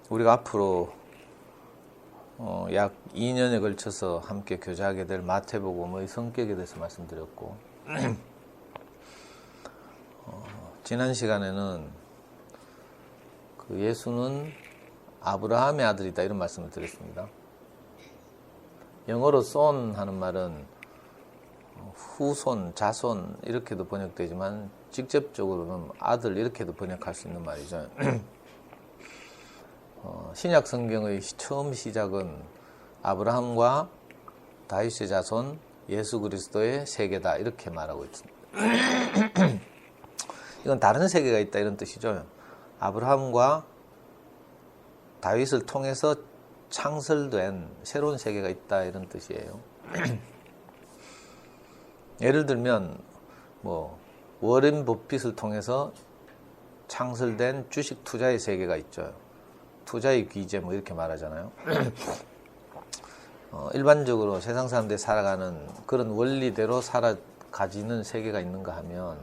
우리가 앞으로 약 2년에 걸쳐서 함께 교제하게 될 마태복음의 성격에 대해서 말씀드렸고, 지난 시간에는 그 예수는 아브라함의 아들이다 이런 말씀을 드렸습니다. 영어로 son 하는 말은 후손, 자손 이렇게도 번역되지만 직접적으로는 아들 이렇게도 번역할 수 있는 말이죠. 신약 성경의 처음 시작은 아브라함과 다윗의 자손 예수 그리스도의 세계다 이렇게 말하고 있습니다. 이건 다른 세계가 있다 이런 뜻이죠. 아브라함과 다윗을 통해서 창설된 새로운 세계가 있다 이런 뜻이에요. 예를 들면 워렌 버핏을 통해서 창설된 주식 투자의 세계가 있죠. 투자의 귀재 이렇게 말하잖아요. 일반적으로 세상 사람들이 살아가는 그런 원리대로 살아가지는 세계가 있는가 하면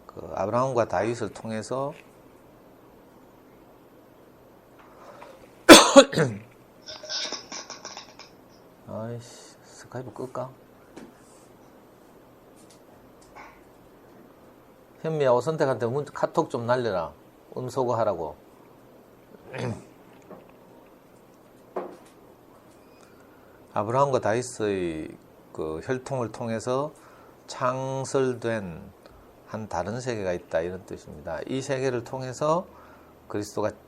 그 아브라함과 다윗을 통해서 아이씨, 스카이프 끌까? 현미야, 오선택한테 카톡 좀 날려라. 음소거 하라고. 아브라함과 다윗의 그 혈통을 통해서 창설된 한 다른 세계가 있다 이런 뜻입니다. 이 세계를 통해서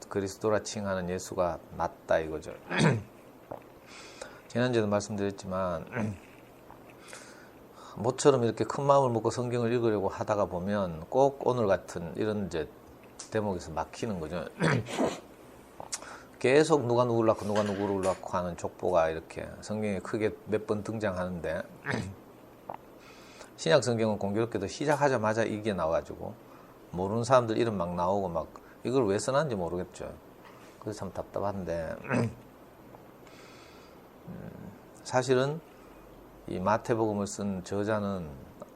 그리스도라 칭하는 예수가 났다 이거죠. 지난주에도 말씀드렸지만 모처럼 이렇게 큰 마음을 먹고 성경을 읽으려고 하다가 보면 꼭 오늘 같은 이런 이제 대목에서 막히는 거죠. 계속 누가 누구를 낳고 누가 누구를 낳고 하는 족보가 이렇게 성경에 크게 몇 번 등장하는데 신약 성경은 공교롭게도 시작하자마자 이게 나와가지고 모르는 사람들 이름 막 나오고 막 이걸 왜 써놨는지 모르겠죠. 그래서 참 답답한데 사실은 이 마태복음을 쓴 저자는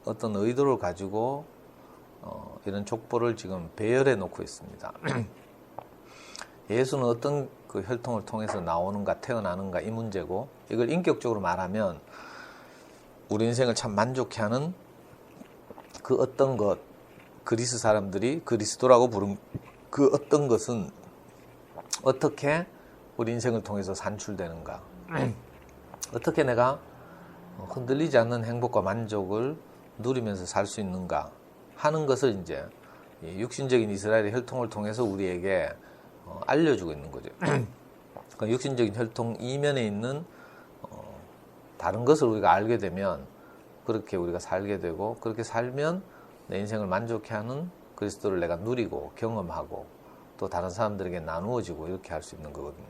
어떤 의도를 가지고 이런 족보를 지금 배열해 놓고 있습니다. 예수는 어떤 그 혈통을 통해서 나오는가 태어나는가 이 문제고, 이걸 인격적으로 말하면 우리 인생을 참 만족해 하는 그 어떤 것, 그리스 사람들이 그리스도라고 부른 그 어떤 것은 어떻게 우리 인생을 통해서 산출되는가, 어떻게 내가 흔들리지 않는 행복과 만족을 누리면서 살 수 있는가 하는 것을 이제 육신적인 이스라엘의 혈통을 통해서 우리에게 알려주고 있는 거죠. 그 육신적인 혈통 이면에 있는 다른 것을 우리가 알게 되면 그렇게 우리가 살게 되고, 그렇게 살면 내 인생을 만족해 하는 그리스도를 내가 누리고 경험하고 또 다른 사람들에게 나누어지고 이렇게 할 수 있는 거거든요.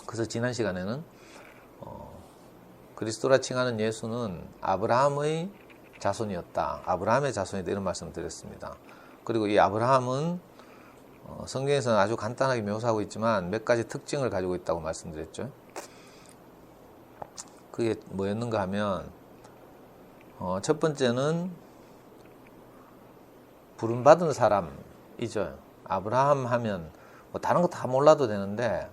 그래서 지난 시간에는 그리스도라 칭하는 예수는 아브라함의 자손이었다. 아브라함의 자손이다 이런 말씀을 드렸습니다. 그리고 이 아브라함은 성경에서는 아주 간단하게 묘사하고 있지만 몇 가지 특징을 가지고 있다고 말씀드렸죠. 그게 뭐였는가 하면 첫 번째는 부름받은 사람이죠. 아브라함 하면 다른 거 다 몰라도 되는데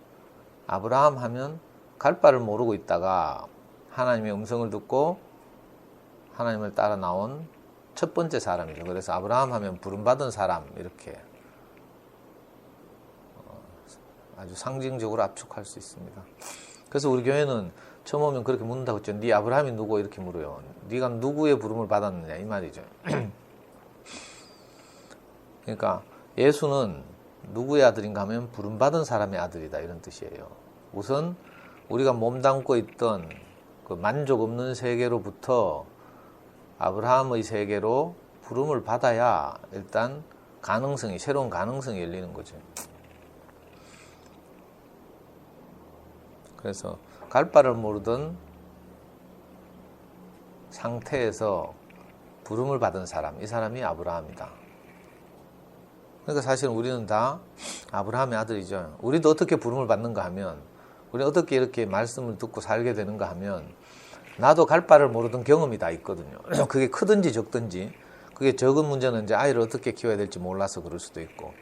아브라함 하면 갈 바를 모르고 있다가 하나님의 음성을 듣고 하나님을 따라 나온 첫 번째 사람이죠. 그래서 아브라함 하면 부름받은 사람 이렇게 아주 상징적으로 압축할 수 있습니다. 그래서 우리 교회는 처음 오면 그렇게 묻는다고 했죠. 네 아브라함이 누구 이렇게 물어요. 네가 누구의 부름을 받았느냐 이 말이죠. 그러니까 예수는 누구의 아들인가 하면 부름받은 사람의 아들이다 이런 뜻이에요. 우선 우리가 몸담고 있던 그 만족 없는 세계로부터 아브라함의 세계로 부름을 받아야 일단 새로운 가능성이 열리는 거죠. 그래서 갈 바를 모르던 상태에서 부름을 받은 사람, 이 사람이 아브라함이다. 그러니까 사실 우리는 다 아브라함의 아들이죠. 우리도 어떻게 부름을 받는가 하면, 우리 어떻게 이렇게 말씀을 듣고 살게 되는가 하면 나도 갈 바를 모르던 경험이 다 있거든요. 그게 크든지 적든지 그게 적은 문제는 이제 아이를 어떻게 키워야 될지 몰라서 그럴 수도 있고,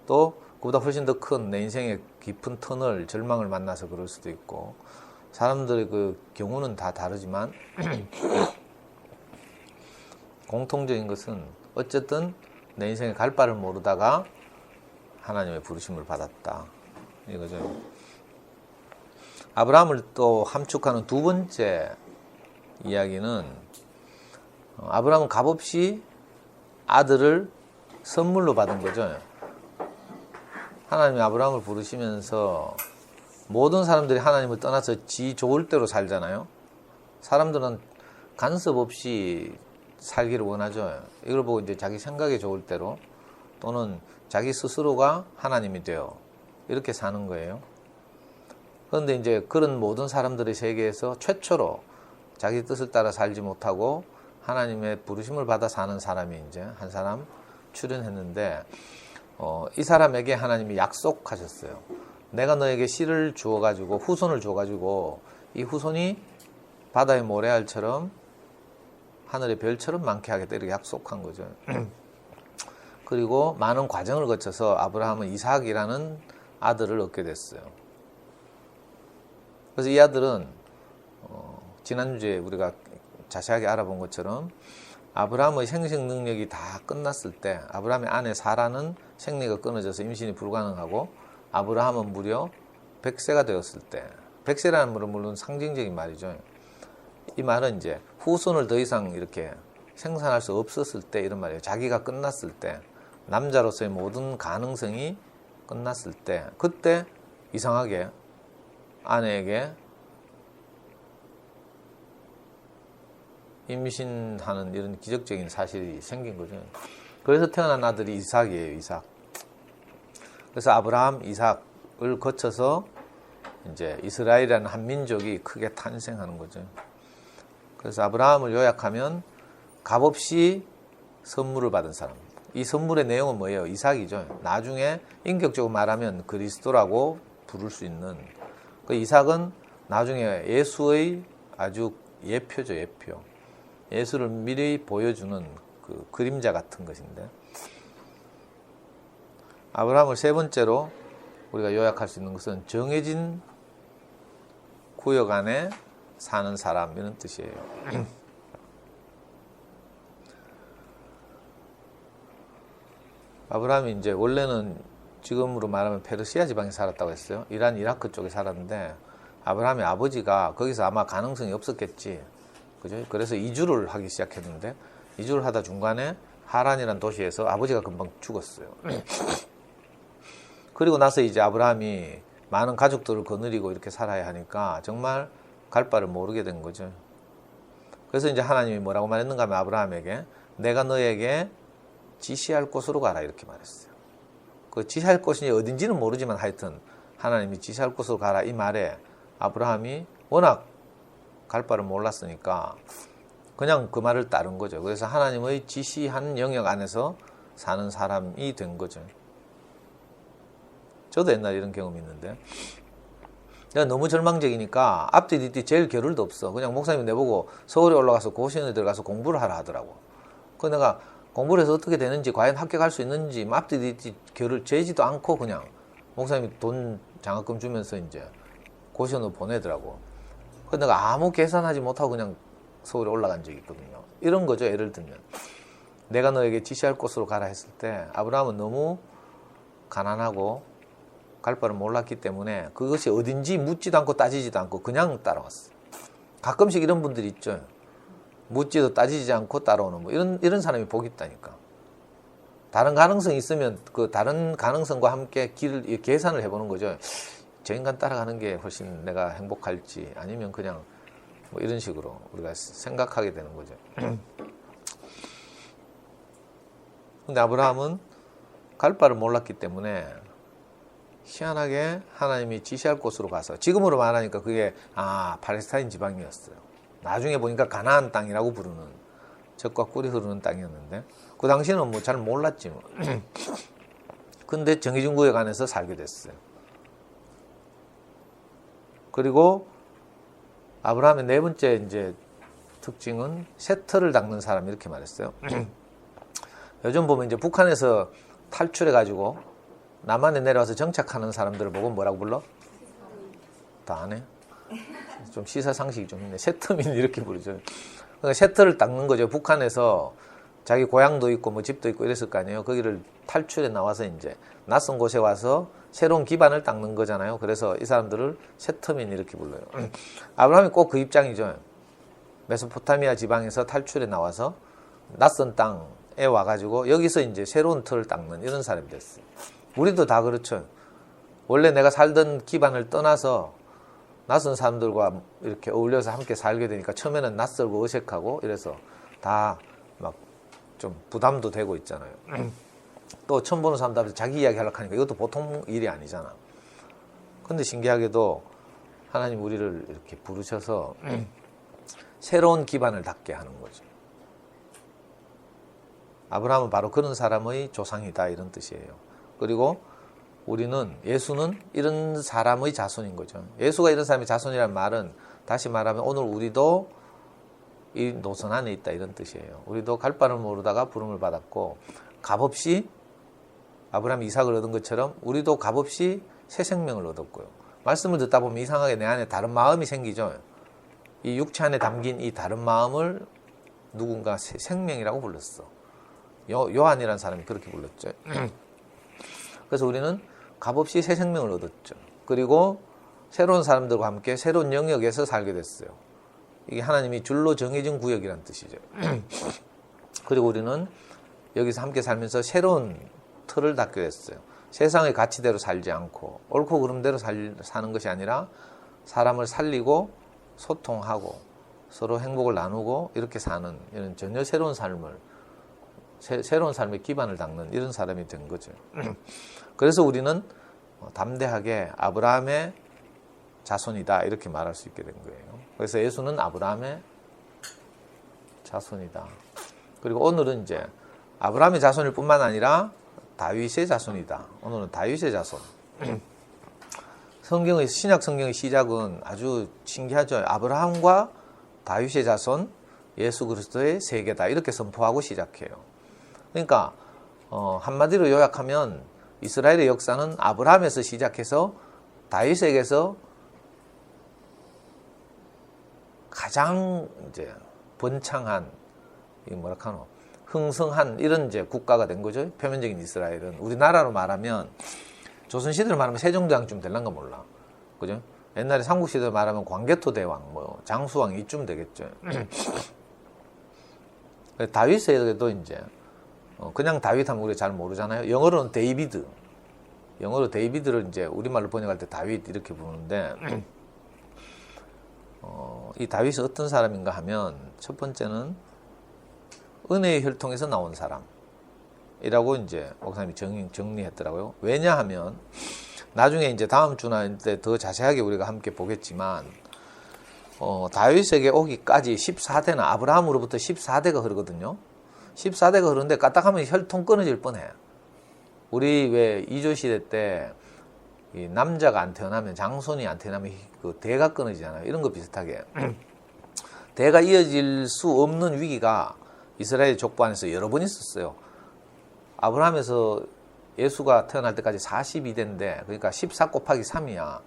또 그보다 훨씬 더 큰 내 인생의 깊은 터널, 절망을 만나서 그럴 수도 있고, 사람들의 그 경우는 다 다르지만 공통적인 것은 어쨌든 내 인생의 갈 바를 모르다가 하나님의 부르심을 받았다, 이거죠. 아브라함을 또 함축하는 두 번째 이야기는, 아브라함은 값없이 아들을 선물로 받은 거죠. 하나님이 아브라함을 부르시면서 모든 사람들이 하나님을 떠나서 지 좋을 대로 살잖아요. 사람들은 간섭 없이 살기를 원하죠. 이걸 보고 이제 자기 생각에 좋을 대로, 또는 자기 스스로가 하나님이 되어 이렇게 사는 거예요. 그런데 이제 그런 모든 사람들의 세계에서 최초로 자기 뜻을 따라 살지 못하고 하나님의 부르심을 받아 사는 사람이 이제 한 사람 출연했는데, 이 사람에게 하나님이 약속하셨어요. 내가 너에게 씨를 주어가지고, 후손을 주어가지고, 이 후손이 바다의 모래알처럼 하늘의 별처럼 많게 하겠다, 이렇게 약속한 거죠. 그리고 많은 과정을 거쳐서 아브라함은 이삭이라는 아들을 얻게 됐어요. 그래서 이 아들은 지난주에 우리가 자세하게 알아본 것처럼 아브라함의 생식 능력이 다 끝났을 때, 아브라함의 아내 사라는 생리가 끊어져서 임신이 불가능하고 아브라함은 무려 100세가 되었을 때, 100세라는 말은 물론 상징적인 말이죠. 이 말은 이제 후손을 더 이상 이렇게 생산할 수 없었을 때 이런 말이에요. 자기가 끝났을 때, 남자로서의 모든 가능성이 끝났을 때, 그때 이상하게 아내에게 임신하는 이런 기적적인 사실이 생긴 거죠. 그래서 태어난 아들이 이삭이에요, 이삭. 그래서 아브라함, 이삭을 거쳐서 이제 이스라엘이라는 한 민족이 크게 탄생하는 거죠. 그래서 아브라함을 요약하면 값없이 선물을 받은 사람. 이 선물의 내용은 뭐예요? 이삭이죠. 나중에 인격적으로 말하면 그리스도라고 부를 수 있는, 그 이삭은 나중에 예수의 아주 예표죠, 예표. 예수를 미리 보여주는 그 그림자 같은 것인데, 아브라함을 세 번째로 우리가 요약할 수 있는 것은 정해진 구역 안에 사는 사람, 이런 뜻이에요. 아브라함이 이제 원래는 지금으로 말하면 페르시아 지방에 살았다고 했어요. 이란, 이라크 쪽에 살았는데, 아브라함의 아버지가 거기서 아마 가능성이 없었겠지. 그죠? 그래서 이주를 하기 시작했는데, 이주를 하다 중간에 하란이라는 도시에서 아버지가 금방 죽었어요. 그리고 나서 이제 아브라함이 많은 가족들을 거느리고 이렇게 살아야 하니까 정말 갈 바를 모르게 된 거죠. 그래서 이제 하나님이 뭐라고 말했는가 하면 아브라함에게 내가 너에게 지시할 곳으로 가라, 이렇게 말했어요. 그 지시할 곳이 어딘지는 모르지만 하여튼 하나님이 지시할 곳으로 가라, 이 말에 아브라함이 워낙 갈 바를 몰랐으니까 그냥 그 말을 따른 거죠. 그래서 하나님의 지시한 영역 안에서 사는 사람이 된 거죠. 저도 옛날에 이런 경험이 있는데, 내가 너무 절망적이니까 앞뒤 뒤뒤 제일 겨를도 없어. 그냥 목사님이 내보고 서울에 올라가서 고시원에 들어가서 공부를 하라 하더라고. 그래서 내가 공부를 해서 어떻게 되는지, 과연 합격할 수 있는지 앞뒤 뒤뒤 겨를 재지도 않고 그냥 목사님이 돈 장학금 주면서 이제 고시원으로 보내더라고. 그래서 내가 아무 계산하지 못하고 그냥 서울에 올라간 적이 있거든요. 이런 거죠, 예를 들면. 내가 너에게 지시할 곳으로 가라 했을 때 아브라함은 너무 가난하고 갈 바를 몰랐기 때문에 그것이 어딘지 묻지도 않고 따지지도 않고 그냥 따라왔어요. 가끔씩 이런 분들이 있죠. 묻지도 따지지 않고 따라오는, 뭐 이런 사람이 복이 있다니까. 다른 가능성이 있으면 그 다른 가능성과 함께 길을 계산을 해보는 거죠. 저 인간 따라가는 게 훨씬 내가 행복할지, 아니면 그냥 뭐 이런 식으로 우리가 생각하게 되는 거죠. 근데 아브라함은 갈 바를 몰랐기 때문에 희한하게 하나님이 지시할 곳으로 가서, 지금으로 말하니까 그게 팔레스타인 지방이었어요. 나중에 보니까 가나안 땅이라고 부르는, 젖과 꿀이 흐르는 땅이었는데 그 당시에는 뭐 잘 몰랐지 뭐. 근데 정해진 구역 안에서 살게 됐어요. 그리고 아브라함의 네 번째 이제 특징은 셋터를 닦는 사람, 이렇게 말했어요. 요즘 보면 이제 북한에서 탈출해가지고 남한에 내려와서 정착하는 사람들을 보고 뭐라고 불러? 다 안 해? 좀 시사상식이 좀 있네. 세터민 이렇게 부르죠. 그러니까 세터를 닦는 거죠. 북한에서 자기 고향도 있고 뭐 집도 있고 이랬을 거 아니에요. 거기를 탈출해 나와서 이제 낯선 곳에 와서 새로운 기반을 닦는 거잖아요. 그래서 이 사람들을 세터민 이렇게 불러요. 아브라함이 꼭 그 입장이죠. 메소포타미아 지방에서 탈출해 나와서 낯선 땅에 와가지고 여기서 이제 새로운 틀을 닦는 이런 사람이 됐어요. 우리도 다 그렇죠. 원래 내가 살던 기반을 떠나서 낯선 사람들과 이렇게 어울려서 함께 살게 되니까 처음에는 낯설고 어색하고 이래서 다 막 좀 부담도 되고 있잖아요. 또 처음 보는 사람들 앞에서 자기 이야기 하려고 하니까 이것도 보통 일이 아니잖아. 근데 신기하게도 하나님 우리를 이렇게 부르셔서 새로운 기반을 닦게 하는 거죠. 아브라함은 바로 그런 사람의 조상이다 이런 뜻이에요. 그리고 우리는 예수는 이런 사람의 자손인 거죠. 예수가 이런 사람의 자손이라는 말은 다시 말하면 오늘 우리도 이 노선 안에 있다 이런 뜻이에요. 우리도 갈 바를 모르다가 부름을 받았고 값없이 아브라함이 이삭을 얻은 것처럼 우리도 값없이 새 생명을 얻었고요. 말씀을 듣다 보면 이상하게 내 안에 다른 마음이 생기죠. 이 육체 안에 담긴 이 다른 마음을 누군가 새 생명이라고 불렀어. 요한이라는 사람이 그렇게 불렀죠. 그래서 우리는 값없이 새 생명을 얻었죠. 그리고 새로운 사람들과 함께 새로운 영역에서 살게 됐어요. 이게 하나님이 줄로 정해진 구역이라는 뜻이죠. 그리고 우리는 여기서 함께 살면서 새로운 틀을 닦게 됐어요. 세상의 가치대로 살지 않고 옳고 그름대로 사는 것이 아니라 사람을 살리고 소통하고 서로 행복을 나누고 이렇게 사는 이런 전혀 새로운 삶을 새로운 삶의 기반을 닦는 이런 사람이 된 거죠. 그래서 우리는 담대하게 아브라함의 자손이다 이렇게 말할 수 있게 된 거예요. 그래서 예수는 아브라함의 자손이다. 그리고 오늘은 이제 아브라함의 자손일 뿐만 아니라 다윗의 자손이다. 오늘은 다윗의 자손. 성경의 신약 성경의 시작은 아주 신기하죠. 아브라함과 다윗의 자손, 예수 그리스도의 세계다 이렇게 선포하고 시작해요. 그러니까 한마디로 요약하면 이스라엘의 역사는 아브라함에서 시작해서 다윗에게서 가장 이제 번창한 흥성한 이런 이제 국가가 된 거죠. 표면적인 이스라엘은 우리나라로 말하면 조선시대로 말하면 세종대왕쯤 될란가 몰라. 그죠? 옛날에 삼국시대로 말하면 광개토대왕, 뭐 장수왕 이쯤 되겠죠. 다윗에게도 이제 그냥 다윗 하면 우리가 잘 모르잖아요. 영어로는 데이비드. 영어로 데이비드를 이제 우리말로 번역할 때 다윗 이렇게 부르는데 이 다윗이 어떤 사람인가 하면 첫 번째는 은혜의 혈통에서 나온 사람이라고 이제 목사님이 정리했더라고요. 왜냐하면 나중에 이제 다음 주나 때 더 자세하게 우리가 함께 보겠지만 다윗에게 오기까지 14대나 아브라함으로부터 14대가 흐르거든요. 14대가 흐르는데 까딱하면 혈통 끊어질 뻔해. 우리 왜 이조시대 때 이 남자가 안 태어나면 장손이 안 태어나면 그 대가 끊어지잖아요. 이런 거 비슷하게 대가 이어질 수 없는 위기가 이스라엘 족보 안에서 여러 번 있었어요. 아브라함에서 예수가 태어날 때까지 42대인데 그러니까 14 곱하기 3이야.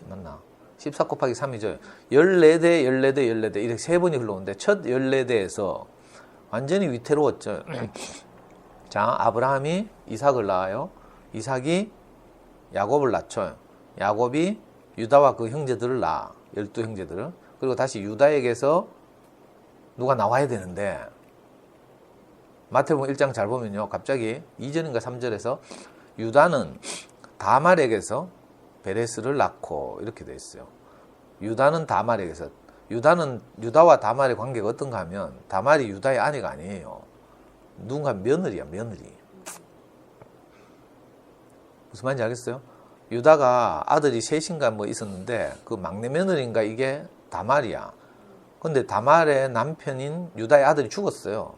맞나? 14 곱하기 3이죠. 14대, 14대, 14대 이렇게 세 번이 흘러오는데 첫 14대에서 완전히 위태로웠죠. 자, 아브라함이 이삭을 낳아요. 이삭이 야곱을 낳죠. 야곱이 유다와 그 형제들을 낳아. 12형제들을. 그리고 다시 유다에게서 누가 나와야 되는데 마태복음 1장 잘 보면요. 갑자기 2절인가 3절에서 유다는 다말에게서 베레스를 낳고 이렇게 돼 있어요. 유다는 다말에게서 유다는 유다와 다말의 관계가 어떤가 하면 다말이 유다의 아내가 아니에요. 누군가 며느리야, 며느리. 무슨 말인지 알겠어요? 유다가 아들이 셋인가 뭐 있었는데 그 막내 며느리인가 이게 다말이야. 근데 다말의 남편인 유다의 아들이 죽었어요.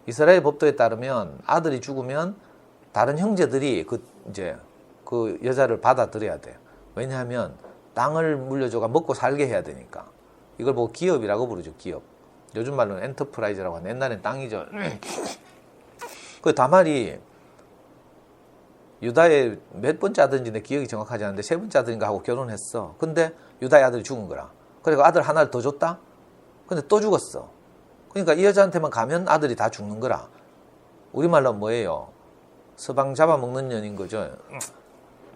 이스라엘 법도에 따르면 아들이 죽으면 다른 형제들이 그 여자를 받아들여야 돼. 왜냐하면 땅을 물려줘가 먹고 살게 해야 되니까. 이걸 보고 기업이라고 부르죠. 기업. 요즘 말로는 엔터프라이즈라고 하는데 옛날엔 땅이죠. 그 다말이 유다의 몇 번째 아들인지 내 기억이 정확하지 않은데 세 번째 아들인가 하고 결혼했어. 근데 유다의 아들이 죽은 거라. 그리고 아들 하나를 더 줬다? 근데 또 죽었어. 그러니까 이 여자한테만 가면 아들이 다 죽는 거라. 우리말로 뭐예요? 서방 잡아먹는 년인 거죠.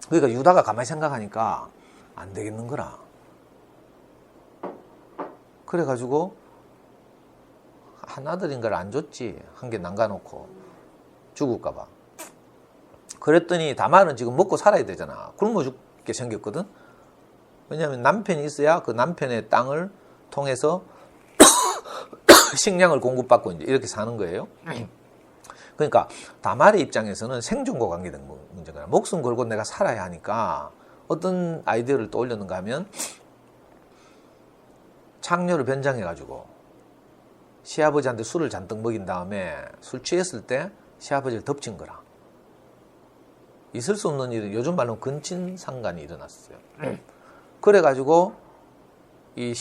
그러니까 유다가 가만히 생각하니까 안 되겠는 거라. 그래가지고 한 아들인가를 안 줬지. 한 개 남가놓고 죽을까 봐. 그랬더니 다말은 지금 먹고 살아야 되잖아. 굶어 죽게 생겼거든. 왜냐하면 남편이 있어야 그 남편의 땅을 통해서 식량을 공급받고 이제 이렇게 사는 거예요. 그러니까 다말의 입장에서는 생존과 관계된 문제가 목숨 걸고 내가 살아야 하니까 어떤 아이디어를 떠올렸는가 하면 창녀를 변장해가지고 시아버지한테 술을 잔뜩 먹인 다음에 술 취했을 때 시아버지를 덮친 거라. 있을 수 없는 일은 요즘 말로 근친상간이 일어났어요. 그래가지고 이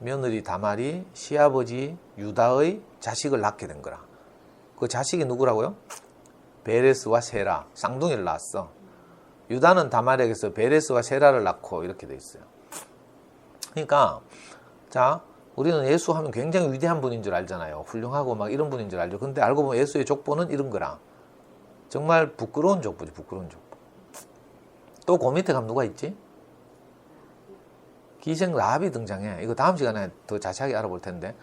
며느리 다말이 시아버지 유다의 자식을 낳게 된 거라. 그 자식이 누구라고요? 베레스와 세라, 쌍둥이를 낳았어. 유다는 다말에게서 베레스와 세라를 낳고 이렇게 돼 있어요. 그러니까 자, 우리는 예수 하면 굉장히 위대한 분인 줄 알잖아요. 훌륭하고 막 이런 분인 줄 알죠. 근데 알고 보면 예수의 족보는 이런 거라. 정말 부끄러운 족보지, 부끄러운 족보. 또 그 밑에 가면 누가 있지? 기생 라합이 등장해. 이거 다음 시간에 더 자세하게 알아볼 텐데,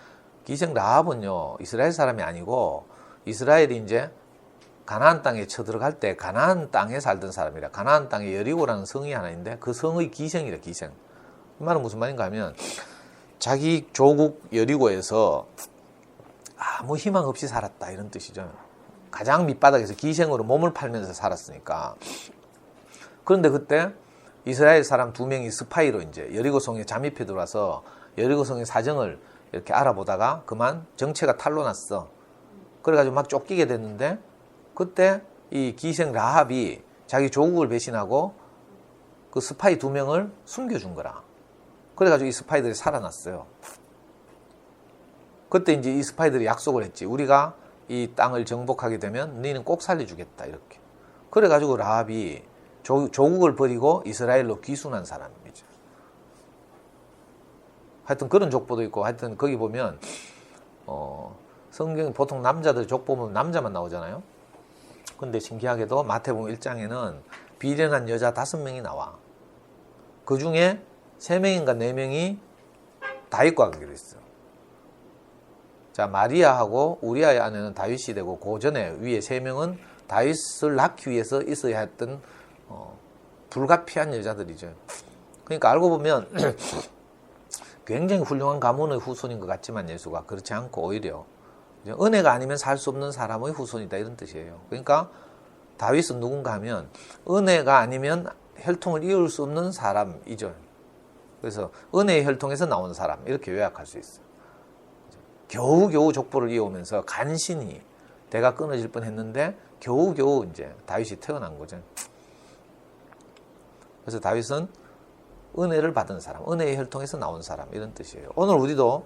기생 라합은요 이스라엘 사람이 아니고 이스라엘이 이제 가나안 땅에 쳐들어갈 때 가나안 땅에 살던 사람이라. 가나안 땅에 여리고라는 성이 하나 있는데 그 성의 기생이라. 기생. 이 말은 무슨 말인가 하면 자기 조국 여리고에서 아무 희망 없이 살았다 이런 뜻이죠. 가장 밑바닥에서 기생으로 몸을 팔면서 살았으니까. 그런데 그때 이스라엘 사람 2명이 스파이로 이제 여리고성에 잠입해 들어와서 여리고성의 사정을 이렇게 알아보다가 그만 정체가 탄로났어. 그래가지고 막 쫓기게 됐는데 그때 이 기생 라합이 자기 조국을 배신하고 그 스파이 2명을 숨겨준 거라. 그래가지고 이 스파이들이 살아났어요. 그때 이제 이 스파이들이 약속을 했지. 우리가 이 땅을 정복하게 되면 너희는 꼭 살려주겠다 이렇게. 그래가지고 라합이 조국을 버리고 이스라엘로 귀순한 사람이죠. 하여튼 그런 족보도 있고, 하여튼 거기 보면 성경 보통 남자들 족보 보면 남자만 나오잖아요. 근데 신기하게도 마태복음 1장에는 비련한 여자 5명이 나와. 그 중에 3명인가 4명이 다윗과 관계가 있어요. 자, 마리아하고 우리아의 아내는 다윗이 되고 그 전에 위에 3명은 다윗을 낳기 위해서 있어야 했던 불가피한 여자들이죠. 그러니까 알고 보면 굉장히 훌륭한 가문의 후손인 것 같지만 예수가 그렇지 않고 오히려 은혜가 아니면 살 수 없는 사람의 후손이다 이런 뜻이에요. 그러니까 다윗은 누군가 하면 은혜가 아니면 혈통을 이을 수 없는 사람이죠. 그래서 은혜의 혈통에서 나온 사람 이렇게 요약할 수 있어요. 겨우겨우 족보를 이어오면서 간신히 대가 끊어질 뻔했는데 겨우겨우 이제 다윗이 태어난 거죠. 그래서 다윗은 은혜를 받은 사람, 은혜의 혈통에서 나온 사람 이런 뜻이에요. 오늘 우리도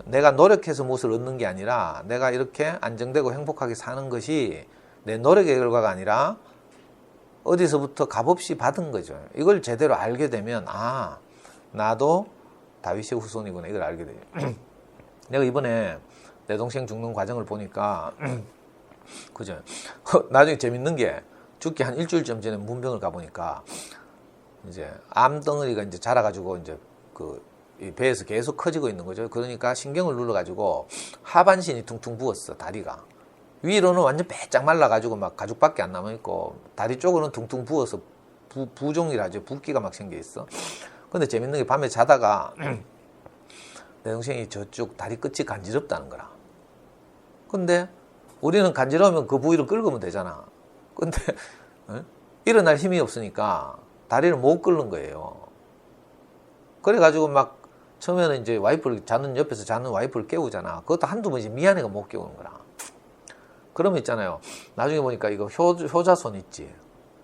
내가 노력해서 무엇을 얻는 게 아니라 내가 이렇게 안정되고 행복하게 사는 것이 내 노력의 결과가 아니라 어디서부터 값없이 받은 거죠. 이걸 제대로 알게 되면 아, 나도 다윗의 후손이구나 이걸 알게 돼요. 내가 이번에 내 동생 죽는 과정을 보니까 그죠. 나중에 재밌는 게 죽기 한 일주일쯤 전에 문병을 가보니까 이제 암덩어리가 이제 자라가지고 이제 이 배에서 계속 커지고 있는 거죠. 그러니까 신경을 눌러가지고 하반신이 퉁퉁 부었어. 다리가 위로는 완전 빼짝 말라가지고 막 가죽밖에 안 남아있고 다리 쪽으로는 퉁퉁 부어서 부종이라죠. 붓기가 막 생겨있어. 근데 재밌는 게 밤에 자다가 내 동생이 저쪽 다리 끝이 간지럽다는 거라. 근데 우리는 간지러우면 그 부위를 긁으면 되잖아. 근데 일어날 힘이 없으니까 다리를 못 긁는 거예요. 그래가지고 막 처음에는 이제 와이프를 옆에서 자는 와이프를 깨우잖아. 그것도 한두 번씩 미안해가 못 깨우는 거라. 그러면 있잖아요. 나중에 보니까 이거 효자손 있지.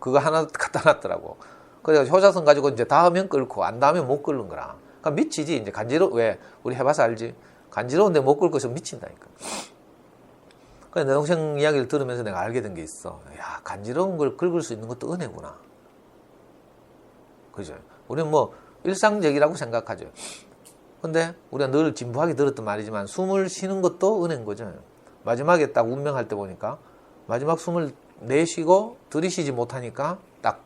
그거 하나 갖다 놨더라고. 그래서 효자손 가지고 이제 닿으면 끓고 안 닿으면 못 끓는 거라. 그러니까 미치지. 이제 왜 우리 해봐서 알지. 간지러운데 못 끓고 있으면 미친다니까. 그래, 내 동생 이야기를 들으면서 내가 알게 된 게 있어. 야, 간지러운 걸 긁을 수 있는 것도 은혜구나. 그죠? 우리는 뭐 일상적이라고 생각하죠. 근데 우리가 늘 진부하게 들었던 말이지만 숨을 쉬는 것도 은혜인 거죠. 마지막에 딱 운명할 때 보니까 마지막 숨을 내쉬고 들이쉬지 못하니까 딱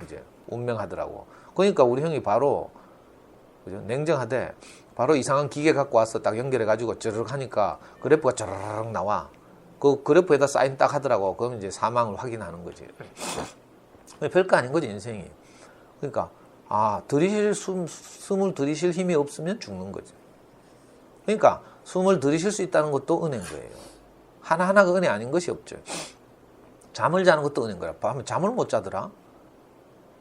이제 운명하더라고. 그러니까 우리 형이 바로 그죠? 냉정하되 바로 이상한 기계 갖고 와서 딱 연결해가지고 쩌르륵 하니까 그래프가 쩌르륵 나와. 그 그래프에다 사인 딱 하더라고. 그럼 이제 사망을 확인하는 거지. 별거 아닌 거지, 인생이. 그러니까, 숨을 들이쉴 힘이 없으면 죽는 거지. 그러니까, 숨을 들이쉴 수 있다는 것도 은혜인 거예요. 하나하나가 은혜 아닌 것이 없죠. 잠을 자는 것도 은혜인 거야. 밤에 잠을 못 자더라.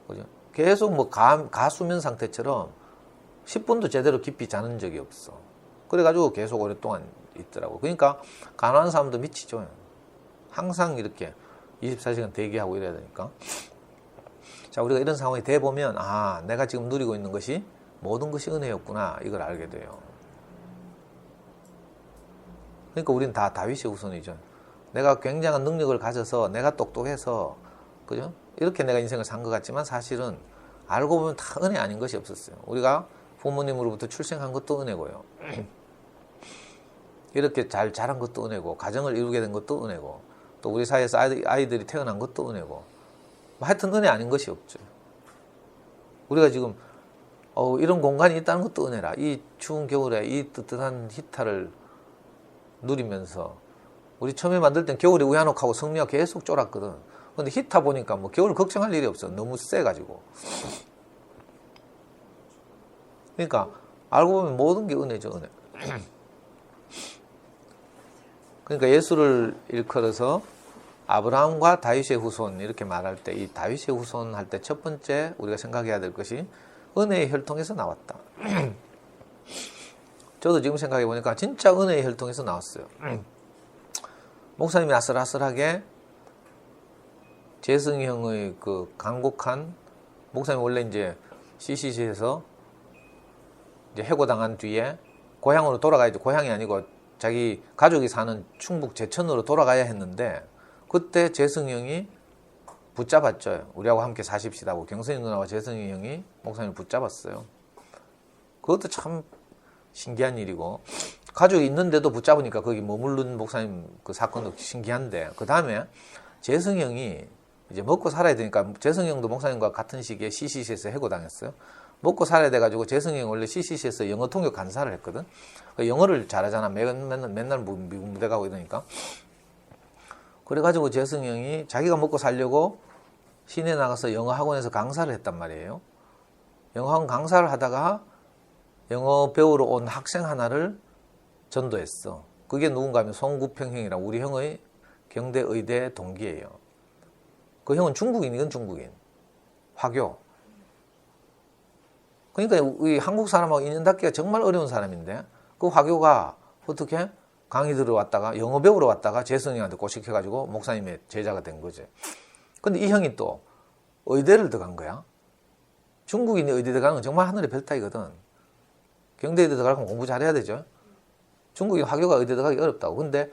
그죠? 계속 뭐 가수면 상태처럼 10분도 제대로 깊이 자는 적이 없어. 그래가지고 계속 오랫동안 있더라고. 그러니까 가난한 사람도 미치죠. 항상 이렇게 24시간 대기하고 이래야 되니까. 자, 우리가 이런 상황이 돼 보면 내가 지금 누리고 있는 것이 모든 것이 은혜였구나 이걸 알게 돼요. 그러니까 우리는 다 다윗의 후손이죠. 내가 굉장한 능력을 가져서 내가 똑똑해서 그죠? 이렇게 내가 인생을 산 것 같지만 사실은 알고 보면 다 은혜 아닌 것이 없었어요. 우리가 부모님으로부터 출생한 것도 은혜고요. 이렇게 잘 자란 것도 은혜고, 가정을 이루게 된 것도 은혜고, 또 우리 사회에서 아이들이 태어난 것도 은혜고, 하여튼 은혜 아닌 것이 없죠. 우리가 지금 이런 공간이 있다는 것도 은혜라. 이 추운 겨울에 이 뜨뜻한 히터를 누리면서 우리 처음에 만들 땐 겨울에 우야녹하고 성미가 계속 쫄았거든. 근데 히터 보니까 뭐 겨울 걱정할 일이 없어. 너무 세가지고. 그러니까 알고 보면 모든 게 은혜죠, 은혜. 그러니까 예수를 일컬어서 아브라함과 다윗의 후손 이렇게 말할 때 이 다윗의 후손 할 때 첫 번째 우리가 생각해야 될 것이 은혜의 혈통에서 나왔다. 저도 지금 생각해 보니까 진짜 은혜의 혈통에서 나왔어요. 목사님이 아슬아슬하게 재승이 형의 그 간곡한 목사님 원래 이제 CCC에서 이제 해고당한 뒤에 고향으로 돌아가야지. 고향이 아니고 자기 가족이 사는 충북 제천으로 돌아가야 했는데 그때 재승이 형이 붙잡았죠. 우리하고 함께 사십시다고 경선이 누나와 재승이 형이 목사님을 붙잡았어요. 그것도 참 신기한 일이고 가족이 있는데도 붙잡으니까 거기 머무른 목사님 그 사건도 신기한데 그 다음에 재승이 형이 이제 먹고 살아야 되니까 재승이 형도 목사님과 같은 시기에 CCC에서 해고당했어요. 먹고 살아야 돼가지고 재승이 형 원래 CCC에서 영어 통역 간사를 했거든. 영어를 잘하잖아. 맨날 미국 무대 가고 이러니까. 그래가지고 재승이 형이 자기가 먹고 살려고 시내 나가서 영어 학원에서 강사를 했단 말이에요. 영어 학원 강사를 하다가 영어 배우러 온 학생 하나를 전도했어. 그게 누군가 하면 송구평 형이라고 우리 형의 경대 의대 동기예요. 그 형은 중국인이건 중국인. 화교. 그러니까 이 한국 사람하고 인연 닿기가 정말 어려운 사람인데 그 화교가 어떻게 강의 들어왔다가 영어 배우러 왔다가 재승이 형한테 꼬시켜가지고 목사님의 제자가 된 거지. 근데 이 형이 또 의대를 들어간 거야. 중국인이 의대 들어가는 건 정말 하늘의 별 따기거든. 경대의대 들어가면 공부 잘해야 되죠. 중국인 화교가 의대 들어가기 어렵다고. 근데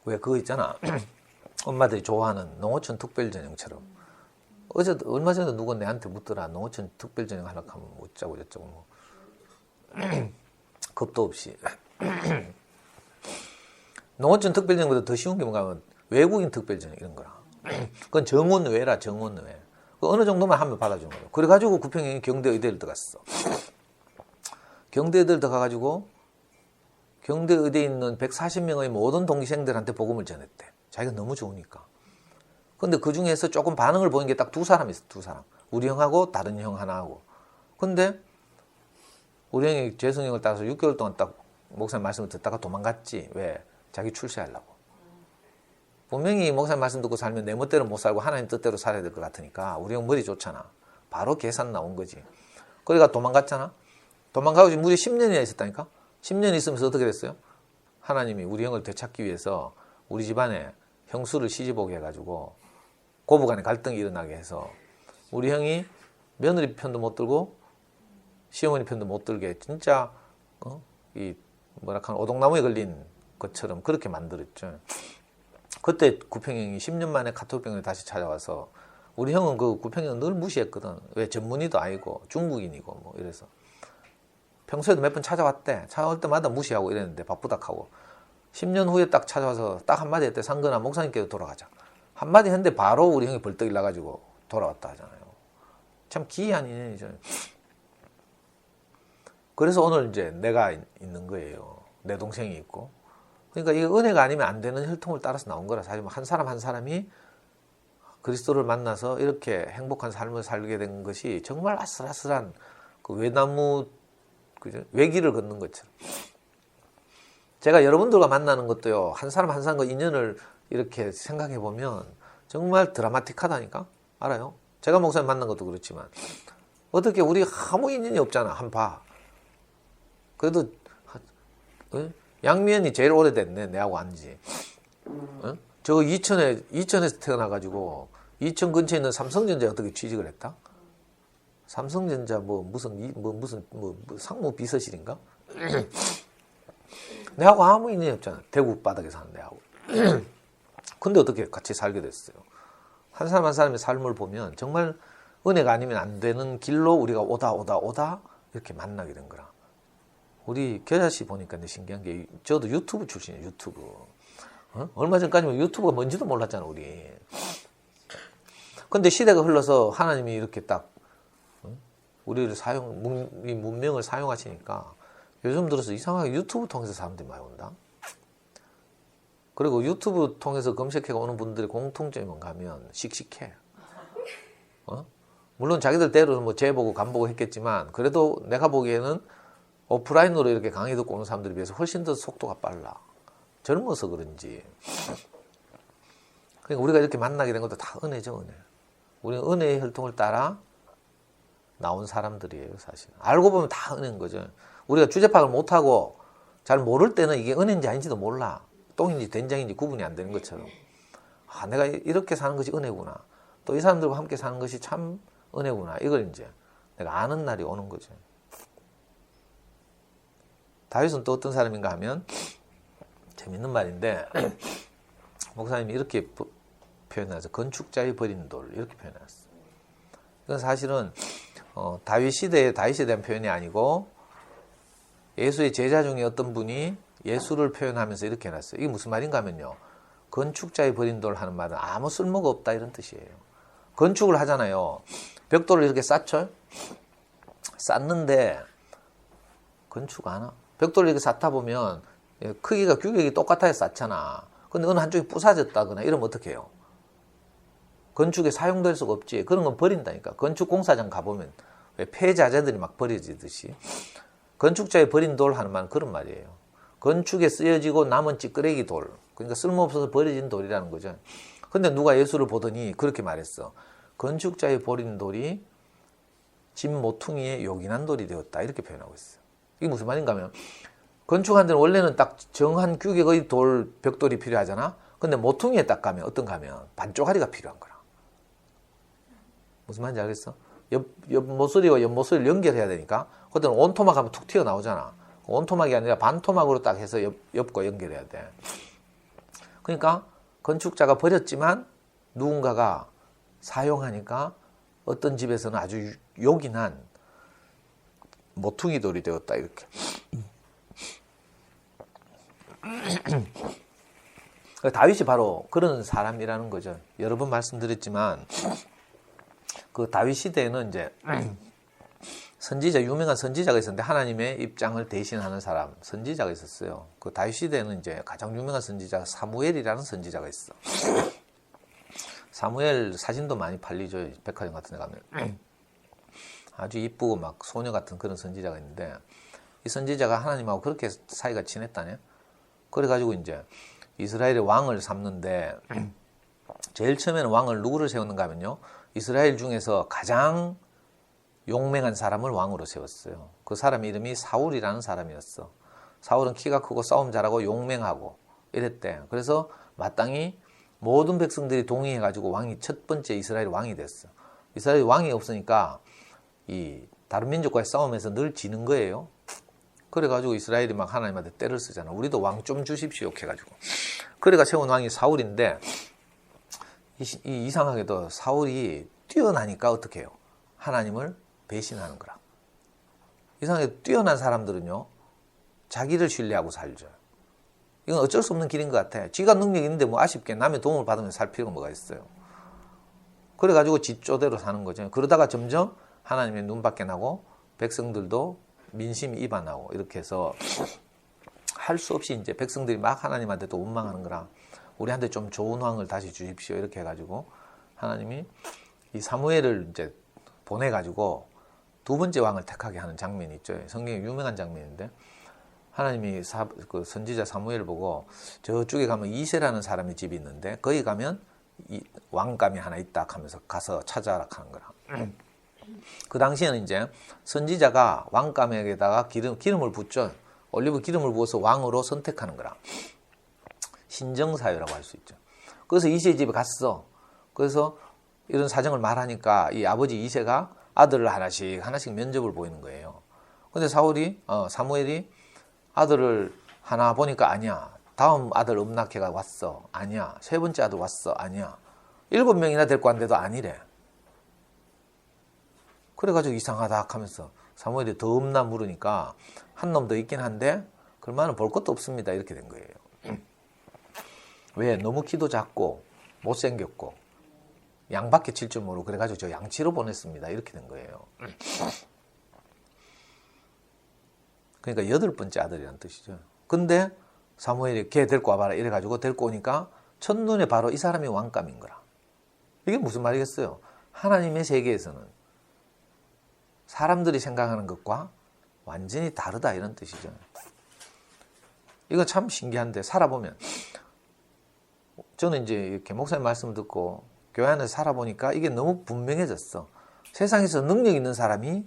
왜 그거 있잖아. 엄마들이 좋아하는 농어촌 특별전형처럼. 얼마 전에 누가 내한테 묻더라. 농어촌 특별전형 하려고 하면 어쩌고 저쩌고 뭐. 겁도 없이. 농어촌 특별전형보다 더 쉬운 게 뭔가 하면 외국인 특별전형 이런 거라. 그건 정원외라 정원외. 어느 정도만 하면 받아주는 거예요. 그래가지고 구평형이 경대의대를 들어갔어. 경대의대를 들어가가지고 경대의대에 있는 140명의 모든 동기생들한테 복음을 전했대. 자기가 너무 좋으니까. 근데 그 중에서 조금 반응을 보인 게 딱 두 사람 있어, 두 사람. 우리 형하고 다른 형 하나하고. 근데 우리 형이 재승이 형을 따라서 6개월 동안 딱 목사님 말씀을 듣다가 도망갔지. 왜? 자기 출세하려고. 분명히 목사님 말씀 듣고 살면 내 멋대로 못 살고 하나님 뜻대로 살아야 될 것 같으니까 우리 형 머리 좋잖아. 바로 계산 나온 거지. 그러니까 도망갔잖아. 도망가고 지금 무려 10년이나 있었다니까. 10년 있으면서 어떻게 됐어요? 하나님이 우리 형을 되찾기 위해서 우리 집안에 형수를 시집오게 해가지고 고부간에 갈등이 일어나게 해서 우리 형이 며느리 편도 못 들고 시어머니 편도 못 들게 진짜 이 뭐라 하는 오동나무에 걸린 것처럼 그렇게 만들었죠. 그때 구평형이 10년 만에 카톡병원에 다시 찾아와서 우리 형은 그 구평형 늘 무시했거든. 왜 전문의도 아니고 중국인이고 뭐 이래서 평소에도 몇 번 찾아왔대. 찾아올 때마다 무시하고 이랬는데 바쁘다하고 10년 후에 딱 찾아와서 딱 한마디 했대. 상근아 목사님께도 돌아가자. 한마디 했는데 바로 우리 형이 벌떡 일어나가지고 돌아왔다 하잖아요. 참 기이한 인연이죠. 그래서 오늘 이제 내가 있는 거예요. 내 동생이 있고. 그러니까 이게 은혜가 아니면 안 되는 혈통을 따라서 나온 거라. 사실 한 사람 한 사람이 그리스도를 만나서 이렇게 행복한 삶을 살게 된 것이 정말 아슬아슬한 그 외나무, 그죠? 외길을 걷는 것처럼. 제가 여러분들과 만나는 것도요, 한 사람 한 사람과 인연을 이렇게 생각해 보면 정말 드라마틱하다니까? 알아요? 제가 목사님 만난 것도 그렇지만, 어떻게 우리 아무 인연이 없잖아, 한 봐. 그래도, 양미연이 제일 오래됐네, 내하고 안지. 저 이천에서 태어나가지고, 이천 근처에 있는 삼성전자에 어떻게 취직을 했다? 삼성전자 무슨 상무 비서실인가? 내하고 아무 인연이 없잖아. 대구 바닥에 사는 내하고. 근데 어떻게 같이 살게 됐어요? 한 사람 한 사람의 삶을 보면 정말 은혜가 아니면 안 되는 길로 우리가 오다 이렇게 만나게 된 거라. 우리 겨자씨 보니까 신기한 게 저도 유튜브 출신이에요. 유튜브. 얼마 전까지는 유튜브가 뭔지도 몰랐잖아 우리. 근데 시대가 흘러서 하나님이 이렇게 딱 우리를 문명을 사용하시니까 요즘 들어서 이상하게 유튜브 통해서 사람들이 많이 온다. 그리고 유튜브 통해서 검색해 오는 분들의 공통점이 뭔가 하면 씩씩해. 물론 자기들 대로 뭐 재보고 간보고 했겠지만 그래도 내가 보기에는 오프라인으로 이렇게 강의 듣고 오는 사람들에 비해서 훨씬 더 속도가 빨라. 젊어서 그런지. 그러니까 우리가 이렇게 만나게 된 것도 다 은혜죠, 은혜. 우리는 은혜의 혈통을 따라 나온 사람들이에요, 사실. 알고 보면 다 은혜인 거죠. 우리가 주제 파악을 못하고 잘 모를 때는 이게 은혜인지 아닌지도 몰라. 똥인지 된장인지 구분이 안 되는 것처럼. 아, 내가 이렇게 사는 것이 은혜구나. 또 이 사람들과 함께 사는 것이 참 은혜구나. 이걸 이제 내가 아는 날이 오는 거죠. 다윗은 또 어떤 사람인가 하면 재밌는 말인데 목사님이 이렇게 표현해서 건축자의 버린 돌 이렇게 표현했어요. 이건 사실은 다윗 시대에 다윗에 대한 표현이 아니고 예수의 제자 중에 어떤 분이 예수를 표현하면서 이렇게 해놨어요. 이게 무슨 말인가 하면요. 건축자의 버린 돌 하는 말은 아무 쓸모가 없다 이런 뜻이에요. 건축을 하잖아요. 벽돌을 이렇게 쌓죠. 쌓는데 건축 안 하. 벽돌을 이렇게 쌓다 보면 크기가 규격이 똑같아야 쌓잖아. 근데 어느 한쪽이 부사졌다거나 이러면 어떻게 해요? 건축에 사용될 수가 없지. 그런 건 버린다니까. 건축 공사장 가보면 왜 폐자재들이 막 버려지듯이 건축자의 버린 돌 하는 말은 그런 말이에요. 건축에 쓰여지고 남은 찌끄레기 돌. 그러니까 쓸모없어서 버려진 돌이라는 거죠. 근데 누가 예수를 보더니 그렇게 말했어. 건축자의 버린 돌이 집 모퉁이에 요긴한 돌이 되었다. 이렇게 표현하고 있어요. 이게 무슨 말인가 하면 건축하는 데는 원래는 딱 정한 규격의 벽돌이 필요하잖아. 근데 모퉁이에 딱 가면 어떤가 하면 반쪽짜리가 필요한 거라. 무슨 말인지 알겠어? 옆모서리와 옆모서리를 연결해야 되니까 그때는 온토막 하면 툭 튀어나오잖아. 온토막이 아니라 반토막으로 딱 해서 옆과 연결해야 돼. 그러니까 건축자가 버렸지만 누군가가 사용하니까 어떤 집에서는 아주 요긴한 모퉁이 돌이 되었다 이렇게. 다윗이 바로 그런 사람이라는 거죠. 여러 번 말씀드렸지만 그 다윗 시대에는 이제 선지자, 유명한 선지자가 있었는데 하나님의 입장을 대신하는 사람, 선지자가 있었어요. 그 다윗 시대에는 이제 가장 유명한 선지자가 사무엘이라는 선지자가 있어. 사무엘 사진도 많이 팔리죠. 백화점 같은 데 가면. 아주 이쁘고 막 소녀 같은 그런 선지자가 있는데 이 선지자가 하나님하고 그렇게 사이가 친했다네. 그래가지고 이제 이스라엘의 왕을 삼는데 제일 처음에는 왕을 누구를 세웠는가 하면요. 이스라엘 중에서 가장 용맹한 사람을 왕으로 세웠어요. 그 사람 이름이 사울이라는 사람이었어. 사울은 키가 크고 싸움 잘하고 용맹하고 이랬대. 그래서 마땅히 모든 백성들이 동의해가지고 왕이 첫 번째 이스라엘 왕이 됐어. 이스라엘 왕이 없으니까 이 다른 민족과의 싸움에서 늘 지는 거예요. 그래가지고 이스라엘이 막 하나님한테 때를 쓰잖아. 우리도 왕 좀 주십시오 해가지고. 그래가 세운 왕이 사울인데 이상하게도 사울이 뛰어나니까 어떻게 해요? 하나님을 배신하는 거라. 이상하게 뛰어난 사람들은요, 자기를 신뢰하고 살죠. 이건 어쩔 수 없는 길인 것 같아. 지가 능력이 있는데 뭐 아쉽게 남의 도움을 받으면서 살 필요가 뭐가 있어요. 그래가지고 지 쪼대로 사는 거죠. 그러다가 점점 하나님의 눈 밖에 나고 백성들도 민심이 이반하고 이렇게 해서 할 수 없이 이제 백성들이 막 하나님한테 또 원망하는 거라. 우리한테 좀 좋은 왕을 다시 주십시오. 이렇게 해가지고 하나님이 이 사무엘을 이제 보내가지고 두 번째 왕을 택하게 하는 장면이 있죠. 성경에 유명한 장면인데 하나님이 그 선지자 사무엘을 보고 저쪽에 가면 이새라는 사람의 집이 있는데 거기 가면 이 왕감이 하나 있다 하면서 가서 찾아라 하는 거라. 그 당시에는 이제 선지자가 왕감에게다가 기름을 붓죠. 올리브 기름을 부어서 왕으로 선택하는 거라. 신정사유라고 할 수 있죠. 그래서 이새 집에 갔어. 그래서 이런 사정을 말하니까 이 아버지 이새가 아들을 하나씩 면접을 보이는 거예요. 근데 사무엘이 아들을 하나 보니까 아니야. 다음 아들 음낙해가 왔어. 아니야. 세 번째 아들 왔어. 아니야. 7명이나 데리고 왔는데도 아니래. 그래가지고 이상하다 하면서 사무엘이 더 없나 물으니까 한 놈 더 있긴 한데 그러면 볼 것도 없습니다. 이렇게 된 거예요. 왜? 너무 키도 작고 못생겼고 양밖에 칠 줄 모르고 그래가지고 저 양치로 보냈습니다. 이렇게 된 거예요. 그러니까 8번째 아들이라는 뜻이죠. 근데 사무엘이 걔 데리고 와봐라 이래가지고 데리고 오니까 첫눈에 바로 이 사람이 왕감인 거라. 이게 무슨 말이겠어요? 하나님의 세계에서는 사람들이 생각하는 것과 완전히 다르다 이런 뜻이죠. 이거 참 신기한데 살아보면 저는 이제 이렇게 목사님 말씀 듣고 교회 안에서 살아보니까 이게 너무 분명해졌어. 세상에서 능력 있는 사람이